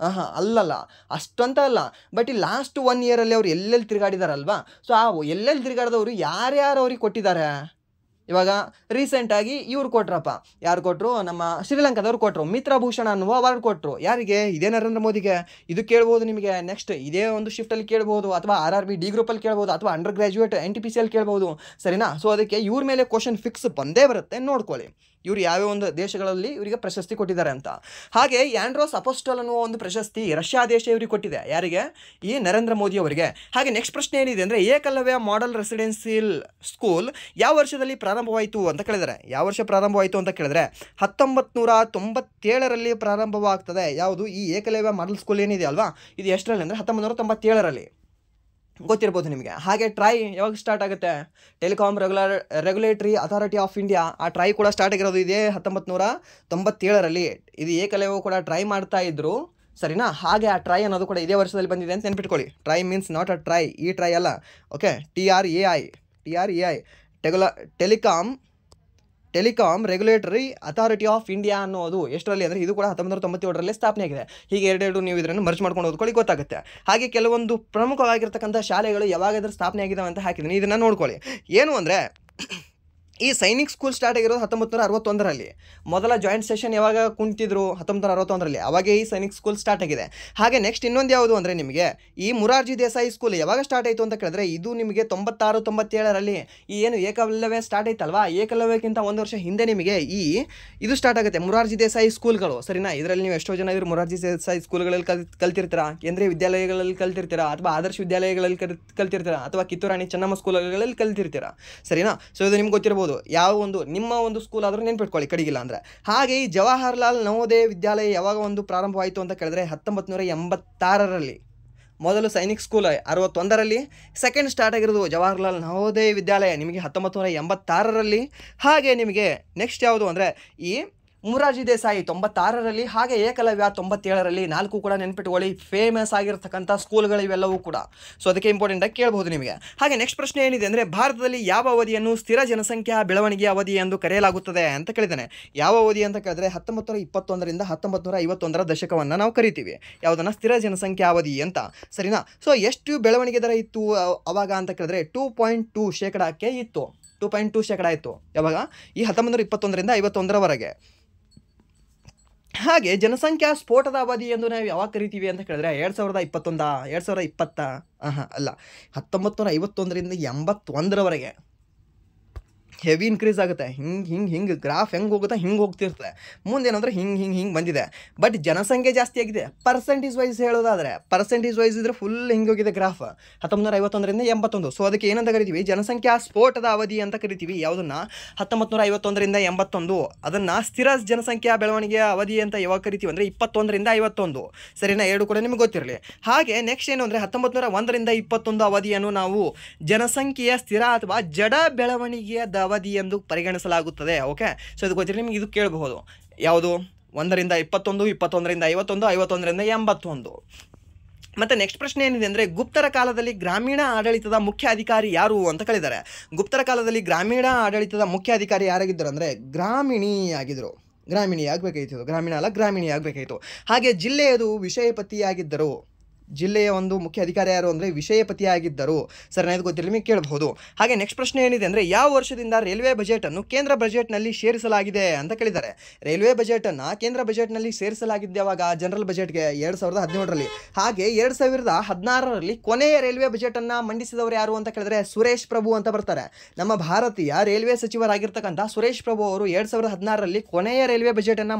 ಅಲ್ಲಲ್ಲ, ಅಷ್ಟಂತ ಅಲ್ಲ. ಬಟ್ ಈ ಲಾಸ್ಟ್ 1 ಇಯರಲ್ಲಿ ಅವ್ರು ಎಲ್ಲೆಲ್ಲಿ ತಿರುಗಾಡಿದಾರಲ್ವಾ, ಸೊ ಆ ಎಲ್ಲೆಲ್ಲಿ ತಿರುಗಾಡಿದವರು ಯಾರ್ಯಾರು ಅವ್ರಿಗೆ ಕೊಟ್ಟಿದ್ದಾರೆ ಇವಾಗ ರೀಸೆಂಟಾಗಿ ಇವ್ರು ಕೊಟ್ರಪ್ಪ, ಯಾರು ಕೊಟ್ಟರು, ನಮ್ಮ ಶ್ರೀಲಂಕಾದವ್ರು ಕೊಟ್ಟರು, ಮಿತ್ರಭೂಷಣ ಅನ್ನುವ ಅವಾರ್ಡ್ ಕೊಟ್ಟರು. ಯಾರಿಗೆ? ಇದೇ ನರೇಂದ್ರ ಮೋದಿಗೆ. ಇದು ಕೇಳ್ಬೋದು ನಿಮಗೆ. ನೆಕ್ಸ್ಟ್ ಇದೇ ಒಂದು ಶಿಫ್ಟಲ್ಲಿ ಕೇಳ್ಬೋದು, ಅಥವಾ RRB ಡಿ ಗ್ರೂಪಲ್ಲಿ ಕೇಳ್ಬೋದು, ಅಥವಾ ಅಂಡರ್ ಗ್ರ್ಯಾಜುಯೇಟ್ NTPC ಕೇಳ್ಬೋದು, ಸರಿನಾ? ಸೊ ಅದಕ್ಕೆ ಇವ್ರ ಮೇಲೆ ಕ್ವಶನ್ ಫಿಕ್ಸ್ ಬಂದೇ ಬರುತ್ತೆ, ನೋಡ್ಕೊಳ್ಳಿ ಇವ್ರು ಯಾವ್ಯಾವ ಒಂದು ದೇಶಗಳಲ್ಲಿ ಇವರಿಗೆ ಪ್ರಶಸ್ತಿ ಕೊಟ್ಟಿದ್ದಾರೆ ಅಂತ. ಹಾಗೆ ಆಂಡ್ರೋಸ್ ಅಪೋಸ್ಟಲ್ ಅನ್ನುವ ಒಂದು ಪ್ರಶಸ್ತಿ ರಷ್ಯಾ ದೇಶ ಇವರಿಗೆ ಕೊಟ್ಟಿದೆ. ಯಾರಿಗೆ? ಈ ನರೇಂದ್ರ ಮೋದಿ ಅವರಿಗೆ. ಹಾಗೆ ನೆಕ್ಸ್ಟ್ ಪ್ರಶ್ನೆ ಏನಿದೆ ಅಂದರೆ, ಏಕಲವ್ಯ ಮಾಡೆಲ್ ರೆಸಿಡೆನ್ಸಿಯಲ್ ಸ್ಕೂಲ್ ಯಾವ ವರ್ಷದಲ್ಲಿ ಪ್ರಾರಂಭವಾಯಿತು ಅಂತ ಕೇಳಿದರೆ, ಯಾವ ವರ್ಷ ಪ್ರಾರಂಭವಾಯಿತು ಅಂತ ಕೇಳಿದ್ರೆ 1997ರಲ್ಲಿ ಪ್ರಾರಂಭವಾಗ್ತದೆ. ಯಾವುದು? ಈ ಏಕಲವ್ಯ ಮಾಡೆಲ್ ಸ್ಕೂಲ್ ಏನಿದೆ ಅಲ್ವಾ, ಇದು ಎಷ್ಟರಲ್ಲಿ ಅಂದರೆ 1997ರಲ್ಲಿ, ಗೊತ್ತಿರ್ಬೋದು ನಿಮಗೆ. ಹಾಗೆ ಟ್ರೈ ಯಾವಾಗ ಸ್ಟಾರ್ಟ್ ಆಗುತ್ತೆ? Telecom regulatory authority of India, ಆ ಟ್ರೈ ಕೂಡ ಸ್ಟಾರ್ಟ್ ಆಗಿರೋದು ಇದೇ 1997ರಲ್ಲಿ. ಇದು ಏಕಲವ್ಯ ಕೂಡ ಟ್ರೈ ಮಾಡ್ತಾ ಇದ್ರು, ಸರಿನಾ? ಹಾಗೆ ಆ ಟ್ರೈ ಅನ್ನೋದು ಕೂಡ ಇದೇ ವರ್ಷದಲ್ಲಿ ಬಂದಿದೆ ಅಂತ ನೆನ್ಪಿಟ್ಕೊಳ್ಳಿ. Try means not a try, ಈ ಟ್ರೈ ಅಲ್ಲ, okay. TRAI telecom regulatory authority of India ಅನ್ನೋದು ಎಷ್ಟರಲ್ಲಿ ಅಂದರೆ ಇದು ಕೂಡ 1997ರಲ್ಲಿ ಸ್ಥಾಪನೆ ಆಗಿದೆ. ಹೀಗೆ ಎರಡೆರಡು ನೀವು ಇದನ್ನು ಮರ್ಜ್ ಮಾಡ್ಕೊಂಡು ಓದ್ಕೊಳ್ಳಿ, ಗೊತ್ತಾಗುತ್ತೆ. ಹಾಗೆ ಕೆಲವೊಂದು ಪ್ರಮುಖವಾಗಿರ್ತಕ್ಕಂಥ ಶಾಲೆಗಳು ಯಾವಾಗಾದ್ರೂ ಸ್ಥಾಪನೆ ಆಗಿದ್ದಾವೆ ಅಂತ ಹಾಕಿದ್ದೀನಿ, ಇದನ್ನು ನೋಡ್ಕೊಳ್ಳಿ. ಏನು ಅಂದರೆ, ಈ ಸೈನಿಕ್ ಸ್ಕೂಲ್ ಸ್ಟಾರ್ಟ್ ಆಗಿರೋದು 1961ರಲ್ಲಿ. ಮೊದಲ ಜಾಯಿಂಟ್ ಸೆಷನ್ ಯಾವಾಗ ಕುಂತಿದ್ರು? 1961ರಲ್ಲಿ. ಅವಾಗೇ ಈ ಸೈನಿಕ್ ಸ್ಕೂಲ್ ಸ್ಟಾರ್ಟ್ ಆಗಿದೆ. ಹಾಗೆ ನೆಕ್ಸ್ಟ್ ಇನ್ನೊಂದು ಯಾವುದು ಅಂದರೆ ನಿಮಗೆ ಈ ಮುರಾರ್ಜಿ ದೇಸಾಯಿ ಸ್ಕೂಲ್ ಯಾವಾಗ ಸ್ಟಾರ್ಟ್ ಆಯಿತು ಅಂತ ಕೇಳಿದ್ರೆ, ಇದು ನಿಮಗೆ 96-97ರಲ್ಲಿ. ಈ ಏನು ಏಕಲವ್ಯ ಸ್ಟಾರ್ಟ್ ಆಯ್ತಲ್ವಾ, ಏಕಲವ್ಯಕ್ಕಿಂತ ಒಂದು ವರ್ಷ ಹಿಂದೆ ನಿಮಗೆ ಇದು ಸ್ಟಾರ್ಟ್ ಆಗುತ್ತೆ, ಮುರಾರ್ಜಿ ದೇಸಾಯಿ ಸ್ಕೂಲ್ಗಳು, ಸರಿನಾ? ಇದರಲ್ಲಿ ನೀವು ಎಷ್ಟೋ ಜನ ಇವರು ಮುರಾರ್ಜಿ ದೇಸಾಯಿ ಸ್ಕೂಲ್ಗಳಲ್ಲಿ ಕಲ್ತಿರ್ತೀರಾ, ಕೇಂದ್ರೀಯ ವಿದ್ಯಾಲಯಗಳಲ್ಲಿ ಕಲ್ತಿರ್ತೀರಾ, ಅಥವಾ ಆದರ್ಶ ವಿದ್ಯಾಲಯಗಳಲ್ಲಿ ಕಲ್ತಿರ್ತೀರಾ, ಅಥವಾ ಕಿತ್ತೂರಾಣಿ ಚೆನ್ನಮ್ಮ ಸ್ಕೂಲ್ಗಳಲ್ಲಿ ಕಲ್ತಿರ್ತೀರಾ, ಸರಿನಾ? ಸೊ ಇದು ನಿಮ್ಗೆ ಗೊತ್ತಿರ್ಬೋದು. ಯಾವ ಒಂದು ನಿಮ್ಮ ಒಂದು ಸ್ಕೂಲ್ ಆದರೂ ನೆನ್ಪಿಟ್ಕೊಳ್ಳಿ, ಕಡಿಗಿಲ್ಲ ಅಂದರೆ. ಹಾಗೆ ಈ ಜವಾಹರ್ಲಾಲ್ ನವೋದಯ ವಿದ್ಯಾಲಯ ಯಾವಾಗ ಒಂದು ಪ್ರಾರಂಭವಾಯಿತು ಅಂತ ಕೇಳಿದ್ರೆ 1986ರಲ್ಲಿ. ಮೊದಲು ಸೈನಿಕ್ ಸ್ಕೂಲ್ 61ರಲ್ಲಿ, ಸೆಕೆಂಡ್ ಸ್ಟಾರ್ಟ್ ಆಗಿರೋದು ಜವಾಹರ್ಲಾಲ್ ನವೋದಯ ವಿದ್ಯಾಲಯ ನಿಮಗೆ 1986ರಲ್ಲಿ. ಹಾಗೆ ನಿಮಗೆ ನೆಕ್ಸ್ಟ್ ಯಾವುದು ಅಂದರೆ ಈ ಮುರಾರ್ಜಿ ದೇಸಾಯಿ 96ರಲ್ಲಿ, ಹಾಗೆ ಏಕಲವ್ಯ 97ರಲ್ಲಿ. 4 ಕೂಡ ನೆನ್ಪಿಟ್ಕೊಳ್ಳಿ, ಫೇಮಸ್ ಆಗಿರ್ತಕ್ಕಂಥ ಸ್ಕೂಲ್ಗಳು ಇವೆಲ್ಲವೂ ಕೂಡ. ಸೊ ಅದಕ್ಕೆ ಇಂಪಾರ್ಟೆಂಟಾಗಿ ಕೇಳ್ಬೋದು ನಿಮಗೆ. ಹಾಗೆ ನೆಕ್ಸ್ಟ್ ಪ್ರಶ್ನೆ ಏನಿದೆ ಅಂದರೆ, ಭಾರತದಲ್ಲಿ ಯಾವ ಅವಧಿಯನ್ನು ಸ್ಥಿರ ಜನಸಂಖ್ಯಾ ಬೆಳವಣಿಗೆ ಅವಧಿ ಎಂದು ಕರೆಯಲಾಗುತ್ತದೆ ಅಂತ ಕೇಳಿದ್ದಾನೆ. ಯಾವ ಅವಧಿ ಅಂತ ಕೇಳಿದ್ರೆ 1921ರಿಂದ 1951ರ ದಶಕವನ್ನು ನಾವು ಕರಿತೀವಿ. ಯಾವುದನ್ನು? ಸ್ಥಿರ ಜನಸಂಖ್ಯಾ ಅವಧಿ ಅಂತ, ಸರಿನಾ? ಸೊ ಎಷ್ಟು ಬೆಳವಣಿಗೆ ದರ ಇತ್ತು ಅವಾಗ ಅಂತ ಕೇಳಿದ್ರೆ 2.2% ಇತ್ತು. 2.2% ಇತ್ತು. ಯಾವಾಗ? ಈ 1921ರಿಂದ 51ರವರೆಗೆ. ಹಾಗೆ ಜನಸಂಖ್ಯಾ ಸ್ಫೋಟದ ಅವಧಿ ಎಂದು ನಾವು ಯಾವಾಗ ಕರಿತೀವಿ ಅಂತ ಕೇಳಿದ್ರೆ 2020 ಅಲ್ಲ, 1951ರಿಂದ 81ರವರೆಗೆ ಹೆವಿ ಇನ್ಕ್ರೀಸ್ ಆಗುತ್ತೆ. ಹಿಂಗೆ ಗ್ರಾಫ್ ಹೆಂಗೆ ಹೋಗುತ್ತೆ ಹಿಂಗೆ ಹೋಗ್ತಿರ್ತದೆ. ಮುಂದೇನಂದ್ರೆ ಹಿಂಗೆ ಬಂದಿದೆ. ಬಟ್ ಜನಸಂಖ್ಯೆ ಜಾಸ್ತಿ ಆಗಿದೆ. ಪರ್ಸೆಂಟೇಜ್ ವೈಸ್ ಹೇಳೋದಾದರೆ, ಪರ್ಸೆಂಟೇಜ್ ವೈಸ್ ಇದ್ರೆ ಫುಲ್ ಹಿಂಗೆ ಹೋಗಿದೆ ಗ್ರಾಫ್ 1951ರಿಂದ 81. ಸೊ ಅದಕ್ಕೆ ಏನಂತ ಕರಿತೀವಿ? ಜನಸಂಖ್ಯಾ ಸ್ಫೋಟದ ಅವಧಿ ಅಂತ ಕರಿತೀವಿ. ಯಾವುದನ್ನು? 1951ರಿಂದ 81. ಅದನ್ನು ಸ್ಥಿರ ಜನಸಂಖ್ಯಾ ಬೆಳವಣಿಗೆಯ ಅವಧಿ ಅಂತ ಯಾವಾಗ ಕರಿತೀವಿ ಅಂದರೆ 21ರಿಂದ 51, ಸರಿನಾ? ಎರಡು ಕೂಡ ನಿಮಗೆ ಗೊತ್ತಿರಲಿ. ಹಾಗೆ ನೆಕ್ಸ್ಟ್ ಏನು ಅಂದರೆ 1901ರಿಂದ 21 ಅವಧಿಯನ್ನು ನಾವು ಜನಸಂಖ್ಯೆಯ ಸ್ಥಿರ ಅಥವಾ ಜಡ ಬೆಳವಣಿಗೆಯ ಅವಧಿ ಎಂದು ಪರಿಗಣಿಸಲಾಗುತ್ತದೆ. ಓಕೆ, ಸೊ ಇದು ಗೊತ್ತಿರಲಿ ನಿಮಗೆ. ಇದು ಕೇಳಬಹುದು. ಯಾವುದು? 1ರಿಂದ 21, 21ರಿಂದ 51, 51ರಿಂದ 81. ಮತ್ತು ನೆಕ್ಸ್ಟ್ ಪ್ರಶ್ನೆ ಏನಿದೆ ಅಂದರೆ, ಗುಪ್ತರ ಕಾಲದಲ್ಲಿ ಗ್ರಾಮೀಣ ಆಡಳಿತದ ಮುಖ್ಯ ಅಧಿಕಾರಿ ಯಾರು ಅಂತ ಕೇಳಿದ್ದಾರೆ. ಗುಪ್ತರ ಕಾಲದಲ್ಲಿ ಗ್ರಾಮೀಣ ಆಡಳಿತದ ಮುಖ್ಯ ಅಧಿಕಾರಿ ಯಾರಾಗಿದ್ದರು ಅಂದರೆ ಗ್ರಾಮಿಣಿ ಆಗಬೇಕಾಯಿತು. ಗ್ರಾಮೀಣ ಅಲ್ಲ, ಗ್ರಾಮಿಣಿ ಆಗಬೇಕಾಯಿತು. ಹಾಗೆ ಜಿಲ್ಲೆಯದು ವಿಷಯಪತಿಯಾಗಿದ್ದರು. ಜಿಲ್ಲೆಯ ಒಂದು ಮುಖ್ಯ ಅಧಿಕಾರಿ ಯಾರು ಅಂದರೆ ವಿಷಯಪತಿಯಾಗಿದ್ದರು. ಸರಿನಾ? ಇದು ಗೊತ್ತಿರಲಿ ನಿಮಗೆ ಕೇಳಬಹುದು. ಹಾಗೆ ನೆಕ್ಸ್ಟ್ ಪ್ರಶ್ನೆ ಏನಿದೆ ಅಂದರೆ, ಯಾವ ವರ್ಷದಿಂದ ರೈಲ್ವೆ ಬಜೆಟನ್ನು ಕೇಂದ್ರ ಬಜೆಟ್ನಲ್ಲಿ ಸೇರಿಸಲಾಗಿದೆ ಅಂತ ಕೇಳಿದ್ದಾರೆ. ರೈಲ್ವೆ ಬಜೆಟನ್ನು ಕೇಂದ್ರ ಬಜೆಟ್ನಲ್ಲಿ ಸೇರಿಸಲಾಗಿದ್ದೆ ಯಾವಾಗ? ಜನರಲ್ ಬಜೆಟ್ಗೆ 2017ರಲ್ಲಿ. ಹಾಗೆ 2016ರಲ್ಲಿ ಕೊನೆಯ ರೈಲ್ವೆ ಬಜೆಟನ್ನು ಮಂಡಿಸಿದವರು ಯಾರು ಅಂತ ಕೇಳಿದ್ರೆ ಸುರೇಶ್ ಪ್ರಭು ಅಂತ ಬರ್ತಾರೆ. ನಮ್ಮ ಭಾರತೀಯ ರೈಲ್ವೆ ಸಚಿವರಾಗಿರ್ತಕ್ಕಂಥ ಸುರೇಶ್ ಪ್ರಭು ಅವರು 2016ರಲ್ಲಿ ಕೊನೆಯ ರೈಲ್ವೆ ಬಜೆಟನ್ನು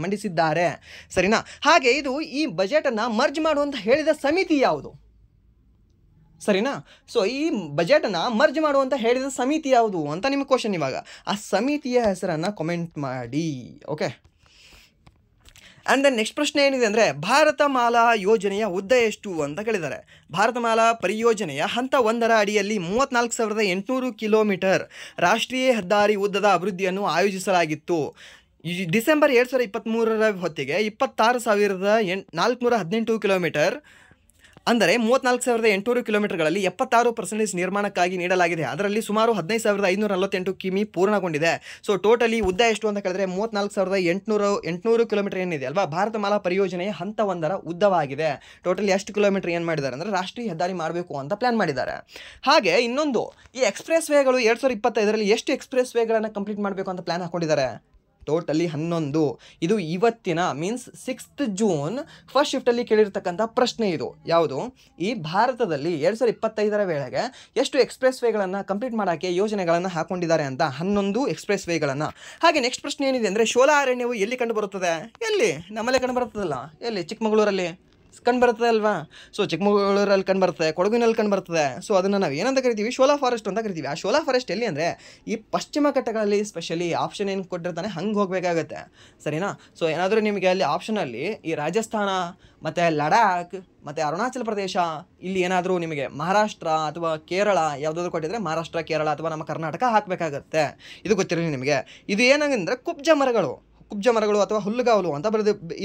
ಮಂಡಿಸಿದ್ದಾರೆ, ಸರಿನಾ? ಹಾಗೆ ಇದು ಈ ಬಜೆಟನ್ನು ಮರ್ಜ್ ಮಾಡುವಂತ ಹೇಳಿದ ಸಮಿತಿ ಯಾವುದು? ಸರಿನಾ? ಸೊ ಈ ಬಜೆಟನ್ನು ಮರ್ಜ್ ಮಾಡುವಂತ ಹೇಳಿದ ಸಮಿತಿ ಯಾವುದು ಅಂತ ನಿಮ್ಮ ಕ್ವಶನ್. ಇವಾಗ ಆ ಸಮಿತಿಯ ಹೆಸರನ್ನು ಕಾಮೆಂಟ್ ಮಾಡಿ. ಓಕೆ, ಆ್ಯಂಡ್ ದೆನ್ ನೆಕ್ಸ್ಟ್ ಪ್ರಶ್ನೆ ಏನಿದೆ ಅಂದರೆ, ಭಾರತ ಮಾಲಾ ಯೋಜನೆಯ ಉದ್ದ ಎಷ್ಟು ಅಂತ ಕೇಳಿದ್ದಾರೆ. ಭಾರತ ಮಾಲಾ ಪರಿಯೋಜನೆಯ ಹಂತ 1ರ ಅಡಿಯಲ್ಲಿ 34,800 ಕಿಲೋಮೀಟರ್ ರಾಷ್ಟ್ರೀಯ ಹೆದ್ದಾರಿ ಉದ್ದದ ಅಭಿವೃದ್ಧಿಯನ್ನು ಆಯೋಜಿಸಲಾಗಿತ್ತು. ಡಿಸೆಂಬರ್ 2023ರ ಹೊತ್ತಿಗೆ 26,418 ಕಿಲೋಮೀಟರ್ ಅಂದರೆ 34,800 ಕಿಲೋಮೀಟರ್ಗಳಲ್ಲಿ 76% ನಿರ್ಮಾಣಕ್ಕಾಗಿ ನೀಡಲಾಗಿದೆ. ಅದರಲ್ಲಿ ಸುಮಾರು 15,548 ಕಿಮಿ ಪೂರ್ಣಗೊಂಡಿದೆ. ಸೊ ಟೋಟಲಿ ಉದ್ದ ಎಷ್ಟು ಅಂತ ಕೇಳಿದ್ರೆ 34,800 ಕಿಲೋಮೀಟರ್ ಏನಿದೆ ಅಲ್ವಾ, ಭಾರತ ಮಾಲಾ ಪರಿಯೋಜನೆಯ ಹಂತ 1ರ ಉದ್ದವಾಗಿದೆ. ಟೋಟಲಿ ಎಷ್ಟು ಕಿಲೋಮೀಟರ್ ಏನು ಮಾಡಿದ್ದಾರೆ ಅಂದರೆ ರಾಷ್ಟ್ರೀಯ ಹೆದ್ದಾರಿ ಮಾಡಬೇಕು ಅಂತ ಪ್ಲಾನ್ ಮಾಡಿದ್ದಾರೆ. ಹಾಗೆ ಇನ್ನೊಂದು, ಈ ಎಕ್ಸ್ಪ್ರೆಸ್ ವೇಗಳು 2025ರಲ್ಲಿ ಎಷ್ಟು ಎಕ್ಸ್ಪ್ರೆಸ್ ವೇಗಳನ್ನು ಕಂಪ್ಲೀಟ್ ಮಾಡಬೇಕು ಅಂತ ಪ್ಲಾನ್ ಹಾಕೊಂಡಿದ್ದಾರೆ? ಟೋಟಲಿ 11. ಇದು ಇವತ್ತಿನ ಮೀನ್ಸ್ 6th ಜೂನ್ ಫಸ್ಟ್ ಶಿಫ್ಟಲ್ಲಿ ಕೇಳಿರ್ತಕ್ಕಂಥ ಪ್ರಶ್ನೆ ಇದು. ಯಾವುದು? ಈ ಭಾರತದಲ್ಲಿ 2025ರ ವೇಳೆಗೆ ಎಷ್ಟು ಎಕ್ಸ್ಪ್ರೆಸ್ ವೇಗಳನ್ನು ಕಂಪ್ಲೀಟ್ ಮಾಡೋಕ್ಕೆ ಯೋಜನೆಗಳನ್ನು ಹಾಕೊಂಡಿದ್ದಾರೆ ಅಂತ 11 ಎಕ್ಸ್ಪ್ರೆಸ್ ವೇಗಳನ್ನು. ಹಾಗೆ ನೆಕ್ಸ್ಟ್ ಪ್ರಶ್ನೆ ಏನಿದೆ ಅಂದರೆ ಶೋಲಾ ಅರಣ್ಯವು ಎಲ್ಲಿ ಕಂಡು ಬರುತ್ತದೆ? ಎಲ್ಲಿ? ನಮ್ಮಲ್ಲೇ ಕಂಡು ಬರುತ್ತದಲ್ಲ, ಎಲ್ಲಿ? ಚಿಕ್ಕಮಗಳೂರಲ್ಲಿ ಕಂಡು ಬರ್ತದೆ ಅಲ್ವಾ. ಸೊ ಚಿಕ್ಕಮಗಳೂರಲ್ಲಿ ಕಂಡು ಬರ್ತದೆ, ಕೊಡಗಿನಲ್ಲಿ ಕಂಡು ಬರ್ತದೆ. ಸೊ ಅದನ್ನು ನಾವು ಏನಂತ ಕರಿತೀವಿ? ಶೋಲಾ ಫಾರೆಸ್ಟ್ ಅಂತ ಕರಿತೀವಿ. ಆ ಶೋಲಾ ಫಾರೆಸ್ಟ್ ಎಲ್ಲಿ ಅಂದರೆ ಈ ಪಶ್ಚಿಮ ಘಟ್ಟಗಳಲ್ಲಿ ಸ್ಪೆಷಲಿ ಆಪ್ಷನ್ ಏನು ಕೊಟ್ಟಿರ್ತಾನೆ ಹಂಗೆ ಹೋಗಬೇಕಾಗತ್ತೆ, ಸರಿನಾ. ಸೊ ಏನಾದರೂ ನಿಮಗೆ ಅಲ್ಲಿ ಆಪ್ಷನಲ್ಲಿ ಈ ರಾಜಸ್ಥಾನ ಮತ್ತು ಲಡಾಖ್ ಮತ್ತು ಅರುಣಾಚಲ ಪ್ರದೇಶ, ಇಲ್ಲಿ ಏನಾದರೂ ನಿಮಗೆ ಮಹಾರಾಷ್ಟ್ರ ಅಥವಾ ಕೇರಳ ಯಾವುದಾದ್ರು ಕೊಟ್ಟಿದ್ರೆ ಮಹಾರಾಷ್ಟ್ರ, ಕೇರಳ ಅಥವಾ ನಮ್ಮ ಕರ್ನಾಟಕ ಹಾಕಬೇಕಾಗತ್ತೆ. ಇದು ಗೊತ್ತಿರಲಿ ನಿಮಗೆ. ಇದು ಏನಾಗಂದ್ರೆ ಕುಬ್ಜ ಮರಗಳು ಅಥವಾ ಹುಲ್ಲುಗಾವಲು ಅಂತ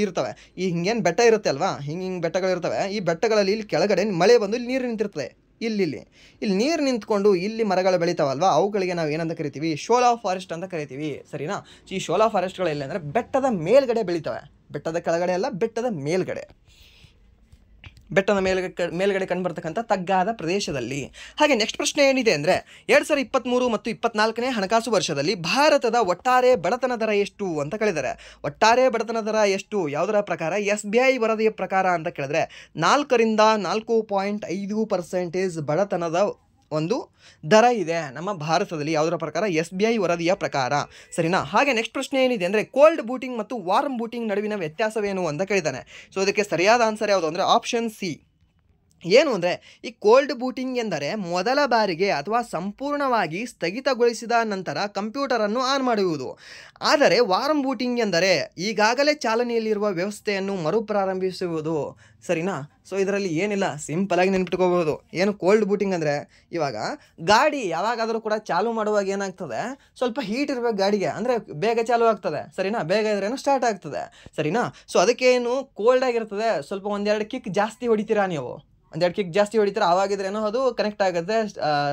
ಇರ್ತವೆ. ಈ ಹಿಂಗೇನು ಬೆಟ್ಟ ಇರುತ್ತೆ ಅಲ್ವಾ, ಹಿಂಗೆ ಬೆಟ್ಟಗಳಿರ್ತವೆ. ಈ ಬೆಟ್ಟಗಳಲ್ಲಿ ಇಲ್ಲಿ ಕೆಳಗಡೆ ಮಳೆ ಬಂದು ಇಲ್ಲಿ ನೀರು ನಿಂತಿರ್ತದೆ. ಇಲ್ಲಿ ನೀರು ನಿಂತ್ಕೊಂಡು ಇಲ್ಲಿ ಮರಗಳು ಬೆಳಿತಾವಲ್ವಾ, ಅವುಗಳಿಗೆ ನಾವು ಏನಂತ ಕರಿತೀವಿ? ಶೋಲಾ ಫಾರೆಸ್ಟ್ ಅಂತ ಕರಿತೀವಿ, ಸರಿನಾ. ಈ ಶೋಲಾ ಫಾರೆಸ್ಟ್ಗಳು ಎಲ್ಲಿ ಅಂದರೆ ಬೆಟ್ಟದ ಮೇಲ್ಗಡೆ ಬೆಳಿತವೆ, ಬೆಟ್ಟದ ಕೆಳಗಡೆ ಅಲ್ಲ, ಬೆಟ್ಟದ ಮೇಲ್ಗಡೆ ಕಂಡುಬರ್ತಕ್ಕಂಥ ತಗ್ಗಾದ ಪ್ರದೇಶದಲ್ಲಿ. ಹಾಗೆ ನೆಕ್ಸ್ಟ್ ಪ್ರಶ್ನೆ ಏನಿದೆ ಅಂದರೆ 2023 ಮತ್ತು 2024ನೇ ಹಣಕಾಸು ವರ್ಷದಲ್ಲಿ ಭಾರತದ ಒಟ್ಟಾರೆ ಬಡತನ ದರ ಎಷ್ಟು ಅಂತ ಕೇಳಿದ್ದಾರೆ. ಒಟ್ಟಾರೆ ಬಡತನ ದರ ಎಷ್ಟು? ಯಾವುದರ ಪ್ರಕಾರ? SBI ವರದಿಯ ಪ್ರಕಾರ ಅಂತ ಕೇಳಿದ್ರೆ 4ರಿಂದ 4.5% ಬಡತನದ ಒಂದು ದರ ಇದೆ ನಮ್ಮ ಭಾರತದಲ್ಲಿ. ಯಾವುದರ ಪ್ರಕಾರ? SBI ವರದಿಯ ಪ್ರಕಾರ, ಸರಿನಾ. ಹಾಗೆ ನೆಕ್ಸ್ಟ್ ಪ್ರಶ್ನೆ ಏನಿದೆ ಅಂದರೆ ಕೋಲ್ಡ್ ಬೂಟಿಂಗ್ ಮತ್ತು ವಾರ್ಮ್ ಬೂಟಿಂಗ್ ನಡುವಿನ ವ್ಯತ್ಯಾಸವೇನು ಅಂತ ಕೇಳಿದ್ದಾನೆ. ಸೊ ಇದಕ್ಕೆ ಸರಿಯಾದ ಆನ್ಸರ್ ಯಾವುದು ಅಂದರೆ ಆಪ್ಷನ್ ಸಿ. ಏನು ಅಂದರೆ ಈ ಕೋಲ್ಡ್ ಬೂಟಿಂಗ್ ಎಂದರೆ ಮೊದಲ ಬಾರಿಗೆ ಅಥವಾ ಸಂಪೂರ್ಣವಾಗಿ ಸ್ಥಗಿತಗೊಳಿಸಿದ ನಂತರ ಕಂಪ್ಯೂಟರನ್ನು ಆನ್ ಮಾಡುವುದು. ಆದರೆ ವಾರ್ಮ್ ಬೂಟಿಂಗ್ ಎಂದರೆ ಈಗಾಗಲೇ ಚಾಲನೆಯಲ್ಲಿರುವ ವ್ಯವಸ್ಥೆಯನ್ನು ಮರುಪ್ರಾರಂಭಿಸುವುದು, ಸರಿನಾ. ಸೊ ಇದರಲ್ಲಿ ಏನಿಲ್ಲ, ಸಿಂಪಲಾಗಿ ನೆನ್ಪಿಟ್ಕೋಬಹುದು. ಏನು ಕೋಲ್ಡ್ ಬೂಟಿಂಗ್ ಅಂದರೆ ಇವಾಗ ಗಾಡಿ ಯಾವಾಗಾದರೂ ಕೂಡ ಚಾಲು ಮಾಡುವಾಗ ಏನಾಗ್ತದೆ, ಸ್ವಲ್ಪ ಹೀಟ್ ಇರಬೇಕು ಗಾಡಿಗೆ, ಅಂದರೆ ಬೇಗ ಚಾಲು ಆಗ್ತದೆ, ಸರಿನಾ. ಬೇಗ ಇದ್ರೇನು ಸ್ಟಾರ್ಟ್ ಆಗ್ತದೆ, ಸರಿನಾ. ಸೊ ಅದಕ್ಕೇನು ಕೋಲ್ಡ್ ಆಗಿರ್ತದೆ, ಸ್ವಲ್ಪ ಒಂದೆರಡು ಕಿಕ್ ಜಾಸ್ತಿ ಹೊಡಿತೀರಾ ನೀವು, ಒಂದೆರಡು ಕಿಕ್ ಜಾಸ್ತಿ ಹೊಡಿತಾರೆ, ಆವಾಗಿದ್ರೇನೋ ಅದು ಕನೆಕ್ಟ್ ಆಗುತ್ತೆ,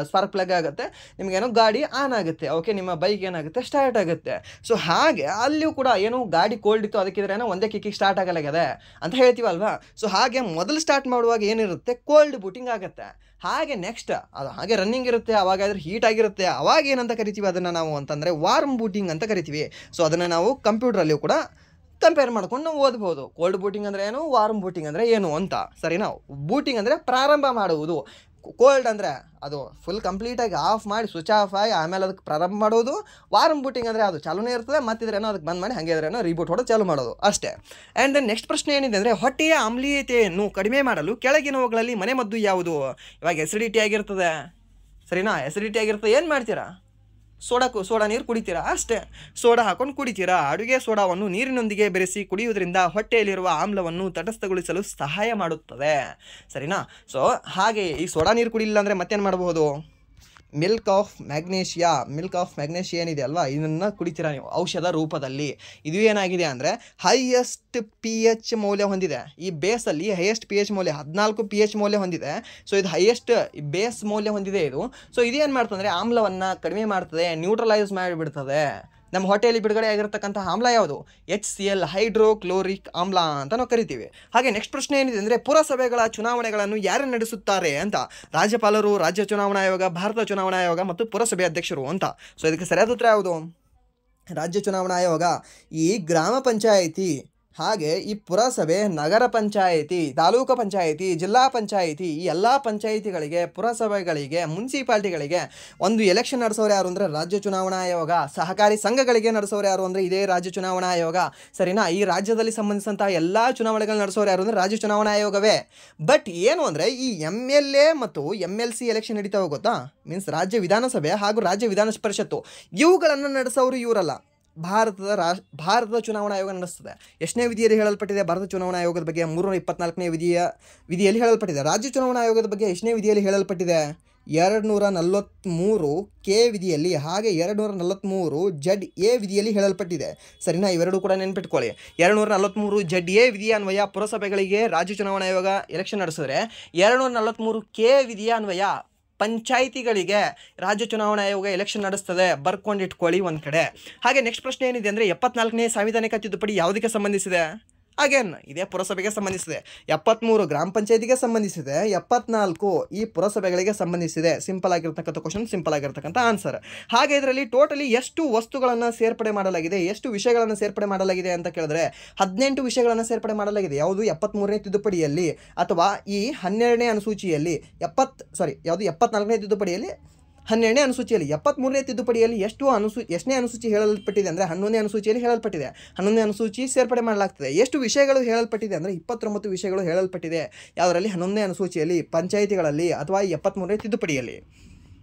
ಸ್ಪಾರ್ಕ್ ಪ್ಲಗ್ ಆಗುತ್ತೆ, ನಿಮಗೇನೋ ಗಾಡಿ ಆನ್ ಆಗುತ್ತೆ, ಓಕೆ, ನಿಮ್ಮ ಬೈಕ್ ಏನಾಗುತ್ತೆ ಸ್ಟಾರ್ಟ್ ಆಗುತ್ತೆ. ಸೊ ಹಾಗೆ ಅಲ್ಲಿಯೂ ಕೂಡ ಏನು ಗಾಡಿ ಕೋಲ್ಡ್ ಇತ್ತು, ಅದಕ್ಕಿದ್ರೇನೋ ಒಂದೇ ಕಿಕ್ಕಿಗೆ ಸ್ಟಾರ್ಟ್ ಆಗಲಾಗಿದೆ ಅಂತ ಹೇಳ್ತೀವಲ್ವಾ. ಸೊ ಹಾಗೆ ಮೊದಲು ಸ್ಟಾರ್ಟ್ ಮಾಡುವಾಗ ಏನಿರುತ್ತೆ, ಕೋಲ್ಡ್ ಬೂಟಿಂಗ್ ಆಗುತ್ತೆ. ಹಾಗೆ ನೆಕ್ಸ್ಟ್ ಅದು ಹಾಗೆ ರನ್ನಿಂಗ್ ಇರುತ್ತೆ, ಅವಾಗಾದ್ರೆ ಹೀಟ್ ಆಗಿರುತ್ತೆ, ಅವಾಗ ಏನಂತ ಕರಿತೀವಿ ಅದನ್ನು ನಾವು ಅಂತಂದರೆ ವಾರ್ಮ್ ಬೂಟಿಂಗ್ ಅಂತ ಕರಿತೀವಿ. ಸೊ ಅದನ್ನು ನಾವು ಕಂಪ್ಯೂಟ್ರಲ್ಲಿಯೂ ಕೂಡ ಕಂಪೇರ್ ಮಾಡ್ಕೊಂಡು ನಾವು ಓದ್ಬೋದು. ಕೋಲ್ಡ್ ಬೂಟಿಂಗ್ ಅಂದರೆ ಏನು, ವಾರ್ಮ್ ಬೂಟಿಂಗ್ ಅಂದರೆ ಏನು ಅಂತ, ಸರಿನಾ. ಬೂಟಿಂಗ್ ಅಂದರೆ ಪ್ರಾರಂಭ ಮಾಡುವುದು, ಕೋಲ್ಡ್ ಅಂದರೆ ಅದು ಫುಲ್ ಕಂಪ್ಲೀಟಾಗಿ ಆಫ್ ಮಾಡಿ ಸ್ವಿಚ್ ಆಫ್ ಆಗಿ ಆಮೇಲೆ ಅದಕ್ಕೆ ಪ್ರಾರಂಭ ಮಾಡೋದು. ವಾರ್ಮ್ ಬೂಟಿಂಗ್ ಅಂದರೆ ಅದು ಚಾಲೂನೇ ಇರ್ತದೆ, ಮತ್ತಿದ್ರೇನೋ ಅದಕ್ಕೆ ಬಂದ್ ಮಾಡಿ ಹಾಗೆ ಇದ್ರೇನೋ ರೀಬೂಟ್ ಹೊಡೆದು ಚಾಲು ಮಾಡೋದು ಅಷ್ಟೇ. ಆ್ಯಂಡ್ ದೆನ್ ನೆಕ್ಸ್ಟ್ ಪ್ರಶ್ನೆ ಏನಿದೆ ಅಂದರೆ ಹೊಟ್ಟೆಯ ಆಮ್ಲೀಯತೆಯನ್ನು ಕಡಿಮೆ ಮಾಡಲು ಕೆಳಗಿನವುಗಳಲ್ಲಿ ಮನೆಮದ್ದು ಯಾವುದು? ಇವಾಗ ಎಸಿಡಿಟಿ ಆಗಿರ್ತದೆ, ಸರಿನಾ. ಎಸಿಡಿಟಿ ಆಗಿರ್ತದೆ, ಏನು ಮಾಡ್ತೀರಾ? ಸೋಡಾ ನೀರು ಕುಡಿತೀರಾ ಅಷ್ಟೇ. ಸೋಡಾ ಹಾಕೊಂಡು ಕುಡಿತೀರಾ. ಅಡುಗೆ ಸೋಡಾವನ್ನು ನೀರಿನೊಂದಿಗೆ ಬೆರೆಸಿ ಕುಡಿಯುವುದರಿಂದ ಹೊಟ್ಟೆಯಲ್ಲಿರುವ ಆಮ್ಲವನ್ನು ತಟಸ್ಥಗೊಳಿಸಲು ಸಹಾಯ ಮಾಡುತ್ತದೆ, ಸರಿನಾ. ಸೊ ಹಾಗೆ ಈ ಸೋಡಾ ನೀರು ಕುಡಿಲಿಲ್ಲ ಅಂದರೆ ಮತ್ತೇನು ಮಾಡಬಹುದು? ಮಿಲ್ಕ್ ಆಫ್ ಮ್ಯಾಗ್ನೇಷಿಯಾ ಏನಿದೆ ಅಲ್ವಾ, ಇದನ್ನು ಕುಡಿತೀರಾ ನೀವು ಔಷಧ ರೂಪದಲ್ಲಿ. ಇದು ಏನಾಗಿದೆ ಅಂದರೆ ಹೈಯೆಸ್ಟ್ pH ಮೌಲ್ಯ ಹೊಂದಿದೆ. ಈ ಬೇಸಲ್ಲಿ ಹೈಯೆಸ್ಟ್ pH ಮೌಲ್ಯ 14 pH ಮೌಲ್ಯ ಹೊಂದಿದೆ. ಸೊ ಇದು ಹೈಯೆಸ್ಟ್ ಬೇಸ್ ಮೌಲ್ಯ ಹೊಂದಿದೆ ಇದು. ಸೊ ಇದೇನು ಮಾಡ್ತಂದರೆ ಆಮ್ಲವನ್ನು ಕಡಿಮೆ ಮಾಡ್ತದೆ, ನ್ಯೂಟ್ರಲೈಸ್ ಮಾಡಿಬಿಡ್ತದೆ. ನಮ್ಮ ಹೊಟ್ಟೆಯಲ್ಲಿ ಬಿಡುಗಡೆ ಆಗಿರ್ತಕ್ಕಂಥ ಆಮ್ಲ ಯಾವುದು? HCl, ಹೈಡ್ರೋಕ್ಲೋರಿಕ್ ಆಮ್ಲ ಅಂತ ನಾವು ಕರಿತೀವಿ. ಹಾಗೆ ನೆಕ್ಸ್ಟ್ ಪ್ರಶ್ನೆ ಏನಿದೆ ಅಂದರೆ ಪುರಸಭೆಗಳ ಚುನಾವಣೆಗಳನ್ನು ಯಾರು ನಡೆಸುತ್ತಾರೆ ಅಂತ? ರಾಜ್ಯಪಾಲರು, ರಾಜ್ಯ ಚುನಾವಣಾ ಆಯೋಗ, ಭಾರತ ಚುನಾವಣಾ ಆಯೋಗ ಮತ್ತು ಪುರಸಭೆ ಅಧ್ಯಕ್ಷರು ಅಂತ. ಸೊ ಇದಕ್ಕೆ ಸರಿಯಾದ ಉತ್ತರ ಯಾವುದು? ರಾಜ್ಯ ಚುನಾವಣಾ ಆಯೋಗ. ಈ ಗ್ರಾಮ ಪಂಚಾಯಿತಿ, ಹಾಗೆ ಈ ಪುರಸಭೆ, ನಗರ ಪಂಚಾಯಿತಿ, ತಾಲೂಕು ಪಂಚಾಯಿತಿ, ಜಿಲ್ಲಾ ಪಂಚಾಯಿತಿ, ಈ ಎಲ್ಲ ಪಂಚಾಯಿತಿಗಳಿಗೆ, ಪುರಸಭೆಗಳಿಗೆ, ಮುನ್ಸಿಪಾಲ್ಟಿಗಳಿಗೆ ಒಂದು ಎಲೆಕ್ಷನ್ ನಡೆಸೋರು ಯಾರು ಅಂದರೆ ರಾಜ್ಯ ಚುನಾವಣಾ ಆಯೋಗ. ಸಹಕಾರಿ ಸಂಘಗಳಿಗೆ ನಡೆಸೋರು ಯಾರು ಅಂದರೆ ಇದೇ ರಾಜ್ಯ ಚುನಾವಣಾ ಆಯೋಗ, ಸರಿನಾ. ಈ ರಾಜ್ಯದಲ್ಲಿ ಸಂಬಂಧಿಸಿದಂಥ ಎಲ್ಲ ಚುನಾವಣೆಗಳು ನಡೆಸೋರು ಯಾರು ಅಂದರೆ ರಾಜ್ಯ ಚುನಾವಣಾ ಆಯೋಗವೇ. ಬಟ್ ಏನು ಅಂದರೆ ಈ MLA ಮತ್ತು MLC ಎಲೆಕ್ಷನ್ ನಡೀತಾವೆ ಗೊತ್ತಾ, ಮೀನ್ಸ್ ರಾಜ್ಯ ವಿಧಾನಸಭೆ ಹಾಗೂ ರಾಜ್ಯ ವಿಧಾನ ಪರಿಷತ್ತು, ಇವುಗಳನ್ನು ನಡೆಸೋರು ಇವರಲ್ಲ, ಭಾರತದ ಚುನಾವಣಾ ಆಯೋಗ ನಡೆಸ್ತದೆ. ಎಷ್ಟನೇ ವಿಧಿಯಲ್ಲಿ ಹೇಳಲ್ಪಟ್ಟಿದೆ ಭಾರತ ಚುನಾವಣಾ ಆಯೋಗದ ಬಗ್ಗೆ? 324ನೇ ವಿಧಿಯಲ್ಲಿ ಹೇಳಲ್ಪಟ್ಟಿದೆ. ರಾಜ್ಯ ಚುನಾವಣಾ ಆಯೋಗದ ಬಗ್ಗೆ ಎಷ್ಟನೇ ವಿಧಿಯಲ್ಲಿ ಹೇಳಲ್ಪಟ್ಟಿದೆ? 243 ಕೆ ವಿಧಿಯಲ್ಲಿ ಹಾಗೆ 243 ZA ವಿಧಿಯಲ್ಲಿ ಹೇಳಲ್ಪಟ್ಟಿದೆ. ಸರಿನಾ, ಇವೆರಡು ಕೂಡ ನೆನ್ಪಿಟ್ಕೊಳ್ಳಿ. 243 ZA ವಿಧಿಯ ಅನ್ವಯ ಪುರಸಭೆಗಳಿಗೆ ರಾಜ್ಯ ಚುನಾವಣಾ ಆಯೋಗ ಎಲೆಕ್ಷನ್ ನಡೆಸಿದ್ರೆ 243 ಕೆ ವಿಧಿಯ ಅನ್ವಯ ಪಂಚಾಯಿತಿಗಳಿಗೆ ರಾಜ್ಯ ಚುನಾವಣಾ ಆಯೋಗ ಎಲೆಕ್ಷನ್ ನಡೆಸ್ತದೆ. ಬರ್ಕೊಂಡಿಟ್ಕೊಳ್ಳಿ ಒಂದು ಕಡೆ. ಹಾಗೆ ನೆಕ್ಸ್ಟ್ ಪ್ರಶ್ನೆ ಏನಿದೆ ಅಂದರೆ 74ನೇ ಸಾಂವಿಧಾನಿಕ ತಿದ್ದುಪಡಿ ಯಾವುದಕ್ಕೆ ಸಂಬಂಧಿಸಿದೆ? ಅಗೇನ್ ಇದೇ ಪುರಸಭೆಗೆ ಸಂಬಂಧಿಸಿದೆ. 73 ಗ್ರಾಮ ಪಂಚಾಯತಿಗೆ ಸಂಬಂಧಿಸಿದೆ, 74 ಈ ಪುರಸಭೆಗಳಿಗೆ ಸಂಬಂಧಿಸಿದೆ. ಸಿಂಪಲ್ ಆಗಿರ್ತಕ್ಕಂಥ ಕ್ವಶನ್, ಸಿಂಪಲ್ ಆಗಿರ್ತಕ್ಕಂಥ ಆನ್ಸರ್. ಹಾಗೆ ಇದರಲ್ಲಿ ಟೋಟಲಿ ಎಷ್ಟು ವಸ್ತುಗಳನ್ನು ಸೇರ್ಪಡೆ ಮಾಡಲಾಗಿದೆ, ಎಷ್ಟು ವಿಷಯಗಳನ್ನು ಸೇರ್ಪಡೆ ಮಾಡಲಾಗಿದೆ ಅಂತ ಕೇಳಿದ್ರೆ 18 ವಿಷಯಗಳನ್ನು ಸೇರ್ಪಡೆ ಮಾಡಲಾಗಿದೆ. ಯಾವುದು 73ನೇ ತಿದ್ದುಪಡಿಯಲ್ಲಿ ಅಥವಾ ಈ 12ನೇ ಅನುಸೂಚಿಯಲ್ಲಿ 74ನೇ ತಿದ್ದುಪಡಿಯಲ್ಲಿ 12ನೇ ಅನುಸೂಚಿಯಲ್ಲಿ. 73ನೇ ತಿದ್ದುಪಡಿಯಲ್ಲಿ ಎಷ್ಟನೇ ಅನುಸೂಚಿ ಹೇಳಲ್ಪಟ್ಟಿದೆ ಅಂದರೆ 11ನೇ ಅನುಸೂಚಿಯಲ್ಲಿ ಹೇಳಲ್ಪಟ್ಟಿದೆ. 11ನೇ ಅನುಸೂಚಿ ಸೇರ್ಪಡೆ ಮಾಡಲಾಗ್ತದೆ. ಎಷ್ಟು ವಿಷಯಗಳು ಹೇಳಲ್ಪಟ್ಟಿದೆ ಅಂದರೆ 29 ವಿಷಯಗಳು ಹೇಳಲ್ಪಟ್ಟಿದೆ. ಯಾವುದರಲ್ಲಿ? 11ನೇ ಅನುಸೂಚಿಯಲ್ಲಿ, ಪಂಚಾಯಿತಿಗಳಲ್ಲಿ ಅಥವಾ 73ನೇ ತಿದ್ದುಪಡಿಯಲ್ಲಿ.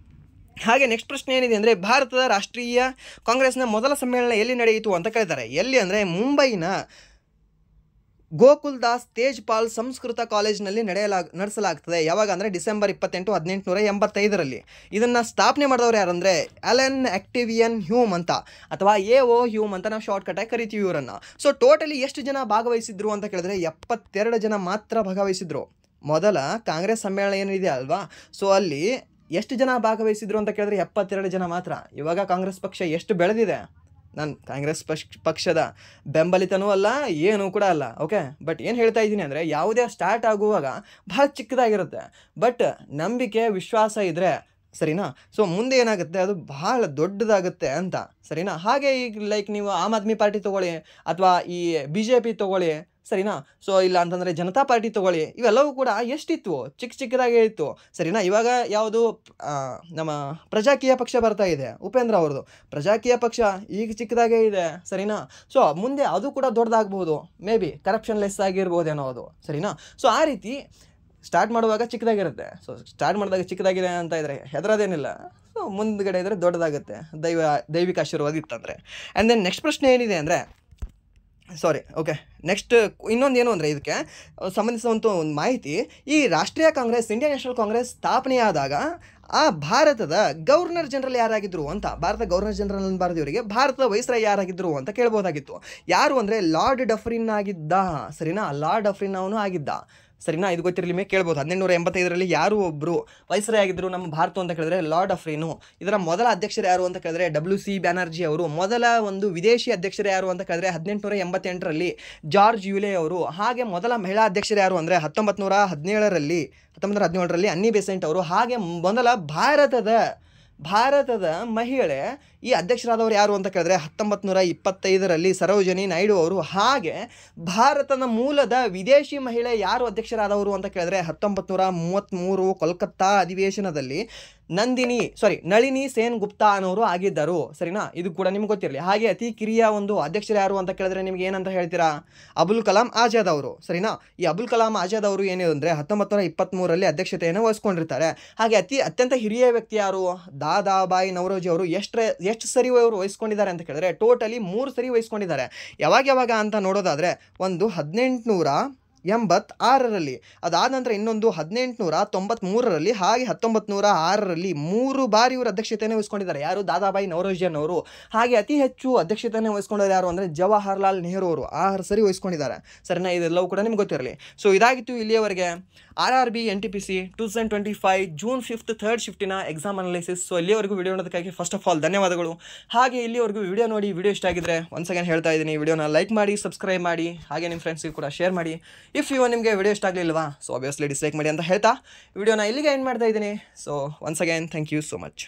ಹಾಗೆ ನೆಕ್ಸ್ಟ್ ಪ್ರಶ್ನೆ ಏನಿದೆ ಅಂದರೆ ಭಾರತದ ರಾಷ್ಟ್ರೀಯ ಕಾಂಗ್ರೆಸ್ನ ಮೊದಲ ಸಮ್ಮೇಳನ ಎಲ್ಲಿ ನಡೆಯಿತು ಅಂತ ಕೇಳ್ತಾರೆ. ಎಲ್ಲಿ ಅಂದರೆ ಮುಂಬೈನ ಗೋಕುಲ್ ದಾಸ್ ತೇಜ್ಪಾಲ್ ಸಂಸ್ಕೃತ ಕಾಲೇಜಿನಲ್ಲಿ ನಡೆಸಲಾಗ್ತದೆ. ಯಾವಾಗ ಅಂದರೆ ಡಿಸೆಂಬರ್ 28, 1885ರಲ್ಲಿ. ಇದನ್ನು ಸ್ಥಾಪನೆ ಮಾಡಿದವರು ಯಾರಂದರೆ ಅಲೆನ್ ಆಕ್ಟಿವಿಯನ್ ಹ್ಯೂಮ್ ಅಂತ ಅಥವಾ AO ಹ್ಯೂಮ್ ಅಂತ ನಾವು ಶಾರ್ಟ್ಕಟಾಗಿ ಕರಿತೀವಿ ಇವರನ್ನು. ಸೊ ಟೋಟಲಿ ಎಷ್ಟು ಜನ ಭಾಗವಹಿಸಿದ್ರು ಅಂತ ಕೇಳಿದ್ರೆ 72 ಜನ ಮಾತ್ರ ಭಾಗವಹಿಸಿದ್ರು. ಮೊದಲ ಕಾಂಗ್ರೆಸ್ ಸಮ್ಮೇಳನ ಏನಿದೆ ಅಲ್ವಾ, ಸೊ ಅಲ್ಲಿ ಎಷ್ಟು ಜನ ಭಾಗವಹಿಸಿದ್ರು ಅಂತ ಕೇಳಿದ್ರೆ 72 ಜನ ಮಾತ್ರ. ಇವಾಗ ಕಾಂಗ್ರೆಸ್ ಪಕ್ಷ ಎಷ್ಟು ಬೆಳೆದಿದೆ, ನಾನು ಕಾಂಗ್ರೆಸ್ ಪಕ್ಷದ ಬೆಂಬಲಿತನೂ ಅಲ್ಲ, ಏನೂ ಕೂಡ ಅಲ್ಲ. ಓಕೆ, ಬಟ್ ಏನು ಹೇಳ್ತಾ ಇದ್ದೀನಿ ಅಂದರೆ ಯಾವುದೇ ಸ್ಟಾರ್ಟ್ ಆಗುವಾಗ ಭಾಳ ಚಿಕ್ಕದಾಗಿರುತ್ತೆ, ಬಟ್ ನಂಬಿಕೆ ವಿಶ್ವಾಸ ಇದ್ದರೆ ಸರಿನಾ, ಸೊ ಮುಂದೆ ಏನಾಗುತ್ತೆ ಅದು ಭಾಳ ದೊಡ್ಡದಾಗುತ್ತೆ ಅಂತ. ಸರಿನಾ, ಹಾಗೆ ಈಗ ಲೈಕ್ ನೀವು ಆಮ್ ಆದ್ಮಿ ಪಾರ್ಟಿ ತೊಗೊಳ್ಳಿ ಅಥವಾ ಈ BJP ತೊಗೊಳ್ಳಿ, ಸರಿನಾ, ಸೊ ಇಲ್ಲ ಅಂತಂದರೆ ಜನತಾ ಪಾರ್ಟಿ ತೊಗೊಳ್ಳಿ, ಇವೆಲ್ಲವೂ ಕೂಡ ಎಷ್ಟಿತ್ತು, ಚಿಕ್ಕದಾಗೇ ಇತ್ತು. ಸರಿನಾ, ಇವಾಗ ಯಾವುದು ನಮ್ಮ ಪ್ರಜಾಕೀಯ ಪಕ್ಷ ಬರ್ತಾ ಇದೆ, ಉಪೇಂದ್ರ ಅವ್ರದ್ದು ಪ್ರಜಾಕೀಯ ಪಕ್ಷ ಈಗ ಚಿಕ್ಕದಾಗೇ ಇದೆ. ಸರಿನಾ, ಸೊ ಮುಂದೆ ಅದು ಕೂಡ ದೊಡ್ಡದಾಗ್ಬೋದು, ಮೇ ಬಿ ಕರಪ್ಷನ್ ಲೆಸ್ ಆಗಿರ್ಬೋದೇನೋ ಅದು. ಸರಿನಾ, ಸೊ ಆ ರೀತಿ ಸ್ಟಾರ್ಟ್ ಮಾಡುವಾಗ ಚಿಕ್ಕದಾಗಿರುತ್ತೆ. ಸೊ ಸ್ಟಾರ್ಟ್ ಮಾಡಿದಾಗ ಚಿಕ್ಕದಾಗಿದೆ ಅಂತ ಇದ್ದರೆ ಹೆದರೋದೇನಿಲ್ಲ. ಸೊ ಮುಂದ್ಗಡೆ ಇದ್ದರೆ ದೊಡ್ಡದಾಗುತ್ತೆ, ದೈವಿಕ ಆಶೀರ್ವಾದ ಇತ್ತಂದರೆ. ಆ್ಯಂಡ್ ದೆನ್ ನೆಕ್ಸ್ಟ್ ಪ್ರಶ್ನೆ ಏನಿದೆ ಅಂದರೆ ಓಕೆ, ನೆಕ್ಸ್ಟ್ ಇನ್ನೊಂದು ಏನು ಅಂದರೆ ಇದಕ್ಕೆ ಸಂಬಂಧಿಸಿದಂಥ ಒಂದು ಮಾಹಿತಿ. ಈ ರಾಷ್ಟ್ರೀಯ ಕಾಂಗ್ರೆಸ್, ಇಂಡಿಯನ್ ನ್ಯಾಷನಲ್ ಕಾಂಗ್ರೆಸ್ ಸ್ಥಾಪನೆಯಾದಾಗ ಆ ಭಾರತದ ಗವರ್ನರ್ ಜನರಲ್ ಯಾರಾಗಿದ್ದರು ಅಂತ, ಭಾರತ ಗವರ್ನರ್ ಜನರಲ್ ಅನ್ನಬಾರ್ದು ಇವರಿಗೆ, ಭಾರತದ ವೈಸ್ರಾಯ್ ಯಾರಾಗಿದ್ದರು ಅಂತ ಕೇಳ್ಬೋದಾಗಿತ್ತು. ಯಾರು ಅಂದರೆ ಲಾರ್ಡ್ ಡಫ್ರಿನ್ ಆಗಿದ್ದ. ಸರಿನಾ, ಲಾರ್ಡ್ ಡಫ್ರಿನ್ ಅವನು ಆಗಿದ್ದ. ಸರಿನಾ, ಇದು ಗೊತ್ತಿರಲಿ ಕೇಳ್ಬೋದು. 1885ರಲ್ಲಿ ಯಾರು ಒಬ್ಬರು ವೈಸ್ರಾಯ್ ಆಗಿದ್ದರು ನಮ್ಮ ಭಾರತ ಅಂತ ಕೇಳಿದ್ರೆ ಲಾರ್ಡ್ ಡಫ್ರಿನು. ಇದರ ಮೊದಲ ಅಧ್ಯಕ್ಷರು ಯಾರು ಅಂತ ಕೇಳಿದ್ರೆ WC ಬ್ಯಾನರ್ಜಿ ಅವರು. ಮೊದಲ ಒಂದು ವಿದೇಶಿ ಅಧ್ಯಕ್ಷರು ಯಾರು ಅಂತ ಕೇಳಿದ್ರೆ 1888ರಲ್ಲಿ ಜಾರ್ಜ್ ಯೂಲೆ ಅವರು. ಹಾಗೆ ಮೊದಲ ಮಹಿಳಾ ಅಧ್ಯಕ್ಷರು ಯಾರು ಅಂದರೆ 1917ರಲ್ಲಿ ಅನ್ನಿ ಬೆಸೆಂಟ್ ಅವರು. ಹಾಗೆ ಮೊದಲ ಭಾರತದ ಮಹಿಳೆ ಈ ಅಧ್ಯಕ್ಷರಾದವರು ಯಾರು ಅಂತ ಕೇಳಿದ್ರೆ 1925ರಲ್ಲಿ ಸರೋಜಿನಿ ನಾಯ್ಡು ಅವರು. ಹಾಗೆ ಭಾರತದ ಮೂಲದ ವಿದೇಶಿ ಮಹಿಳೆ ಯಾರು ಅಧ್ಯಕ್ಷರಾದವರು ಅಂತ ಕೇಳಿದ್ರೆ 1933 ಕೋಲ್ಕತ್ತಾ ಅಧಿವೇಶನದಲ್ಲಿ ನಳಿನಿ ಸೇನ್ ಗುಪ್ತಾ ಅನ್ನೋರು ಆಗಿದ್ದರು. ಸರಿನಾ, ಇದು ಕೂಡ ನಿಮ್ಗೆ ಗೊತ್ತಿರಲಿ. ಹಾಗೆ ಅತಿ ಕಿರಿಯ ಒಂದು ಅಧ್ಯಕ್ಷರು ಯಾರು ಅಂತ ಕೇಳಿದ್ರೆ ನಿಮ್ಗೆ ಏನಂತ ಹೇಳ್ತೀರಾ? ಅಬುಲ್ ಕಲಾಂ ಆಜಾದ್ ಅವರು. ಸರಿನಾ, ಈ ಅಬುಲ್ ಕಲಾಂ ಆಜಾದ್ ಅವರು ಏನಿದೆ 1923ರಲ್ಲಿ ಅಧ್ಯಕ್ಷತೆಯನ್ನು ವಹಿಸ್ಕೊಂಡಿರ್ತಾರೆ. ಹಾಗೆ ಅತ್ಯಂತ ಹಿರಿಯ ವ್ಯಕ್ತಿ ಯಾರು? ದಾದಾಬಾಯಿ ನವರೋಜಿ ಅವರು. ಎಷ್ಟು ಸರಿ ಅವರು ವಹಿಸ್ಕೊಂಡಿದ್ದಾರೆ ಅಂತ ಕೇಳಿದ್ರೆ ಟೋಟಲಿ 3 ಸರಿ ವಹಿಸ್ಕೊಂಡಿದ್ದಾರೆ. ಯಾವಾಗ ಅಂತ ನೋಡೋದಾದರೆ ಒಂದು 1886ರಲ್ಲಿ, ಅದಾದ ನಂತರ ಇನ್ನೊಂದು 1893ರಲ್ಲಿ, ಹಾಗೆ 1906ರಲ್ಲಿ 3 ಬಾರಿ ಇವರು ಅಧ್ಯಕ್ಷತೆಯನ್ನು ವಹಿಸ್ಕೊಂಡಿದ್ದಾರೆ. ಯಾರು? ದಾದಾಬಾಯಿ ನವರೋಜಿ ಅನ್ನೋರು. ಹಾಗೆ ಅತಿ ಹೆಚ್ಚು ಅಧ್ಯಕ್ಷತೆಯನ್ನು ವಹಿಸ್ಕೊಂಡವರು ಯಾರು ಅಂದರೆ ಜವಾಹರ್ಲಾಲ್ ನೆಹರು ಅವರು. 6 ಸರಿ ವಹಿಸ್ಕೊಂಡಿದ್ದಾರೆ. ಸರಿನಾ, ಇದೆಲ್ಲವೂ ಕೂಡ ನಿಮ್ಗೆ ಗೊತ್ತಿರಲಿ. ಸೊ ಇದಾಗಿತ್ತು ಇಲ್ಲಿಯವರೆಗೆ RRB NTPC 2025 June 5th third ಶಿಫ್ಟಿನ ಎಕ್ಸಾಮ್ ಅನಾಲಿಸಿಸ್. ಸೊ ಇಲ್ಲಿವರೆಗೂ ವಿಡಿಯೋ ನೋಡೋದಕ್ಕಾಗಿ ಫಸ್ಟ್ ಆಫ್ ಆಲ್ ಧನ್ಯವಾದಗಳು. ಹಾಗೆ ಇಲ್ಲಿವರೆಗೂ ವಿಡಿಯೋ ನೋಡಿ, ವಿಡಿಯೋ ಇಷ್ಟ ಆಗಿದ್ರೆ ಒನ್ಸ್ ಅಗೇನ್ ಹೇಳ್ತಾ ಇದ್ದೀನಿ, ವಿಡಿಯೋನ ಲೈಕ್ ಮಾಡಿ, ಸಬ್ಸ್ಕ್ರೈಬ್ ಮಾಡಿ, ಹಾಗೆ ನಿಮ್ಮ ಫ್ರೆಂಡ್ಸ್ಗೆ ಕೂಡ ಶೇರ್ ಮಾಡಿ. ಇಫ್ ನಿಮಗೆ ವಿಡಿಯೋ ಇಷ್ಟ ಆಗಲಿಲ್ವಾ, ಸೊ ಆಬ್ವಿಯಸ್ಲಿ ಡಿಸ್ಲೈಕ್ ಮಾಡಿ ಅಂತ ಹೇಳ್ತಾ ವಿಡಿಯೋನ ಇಲ್ಲಿಗೆ ಎಂಡ್ ಮಾಡ್ತಾ ಇದ್ದೀನಿ. So once again thank you so much.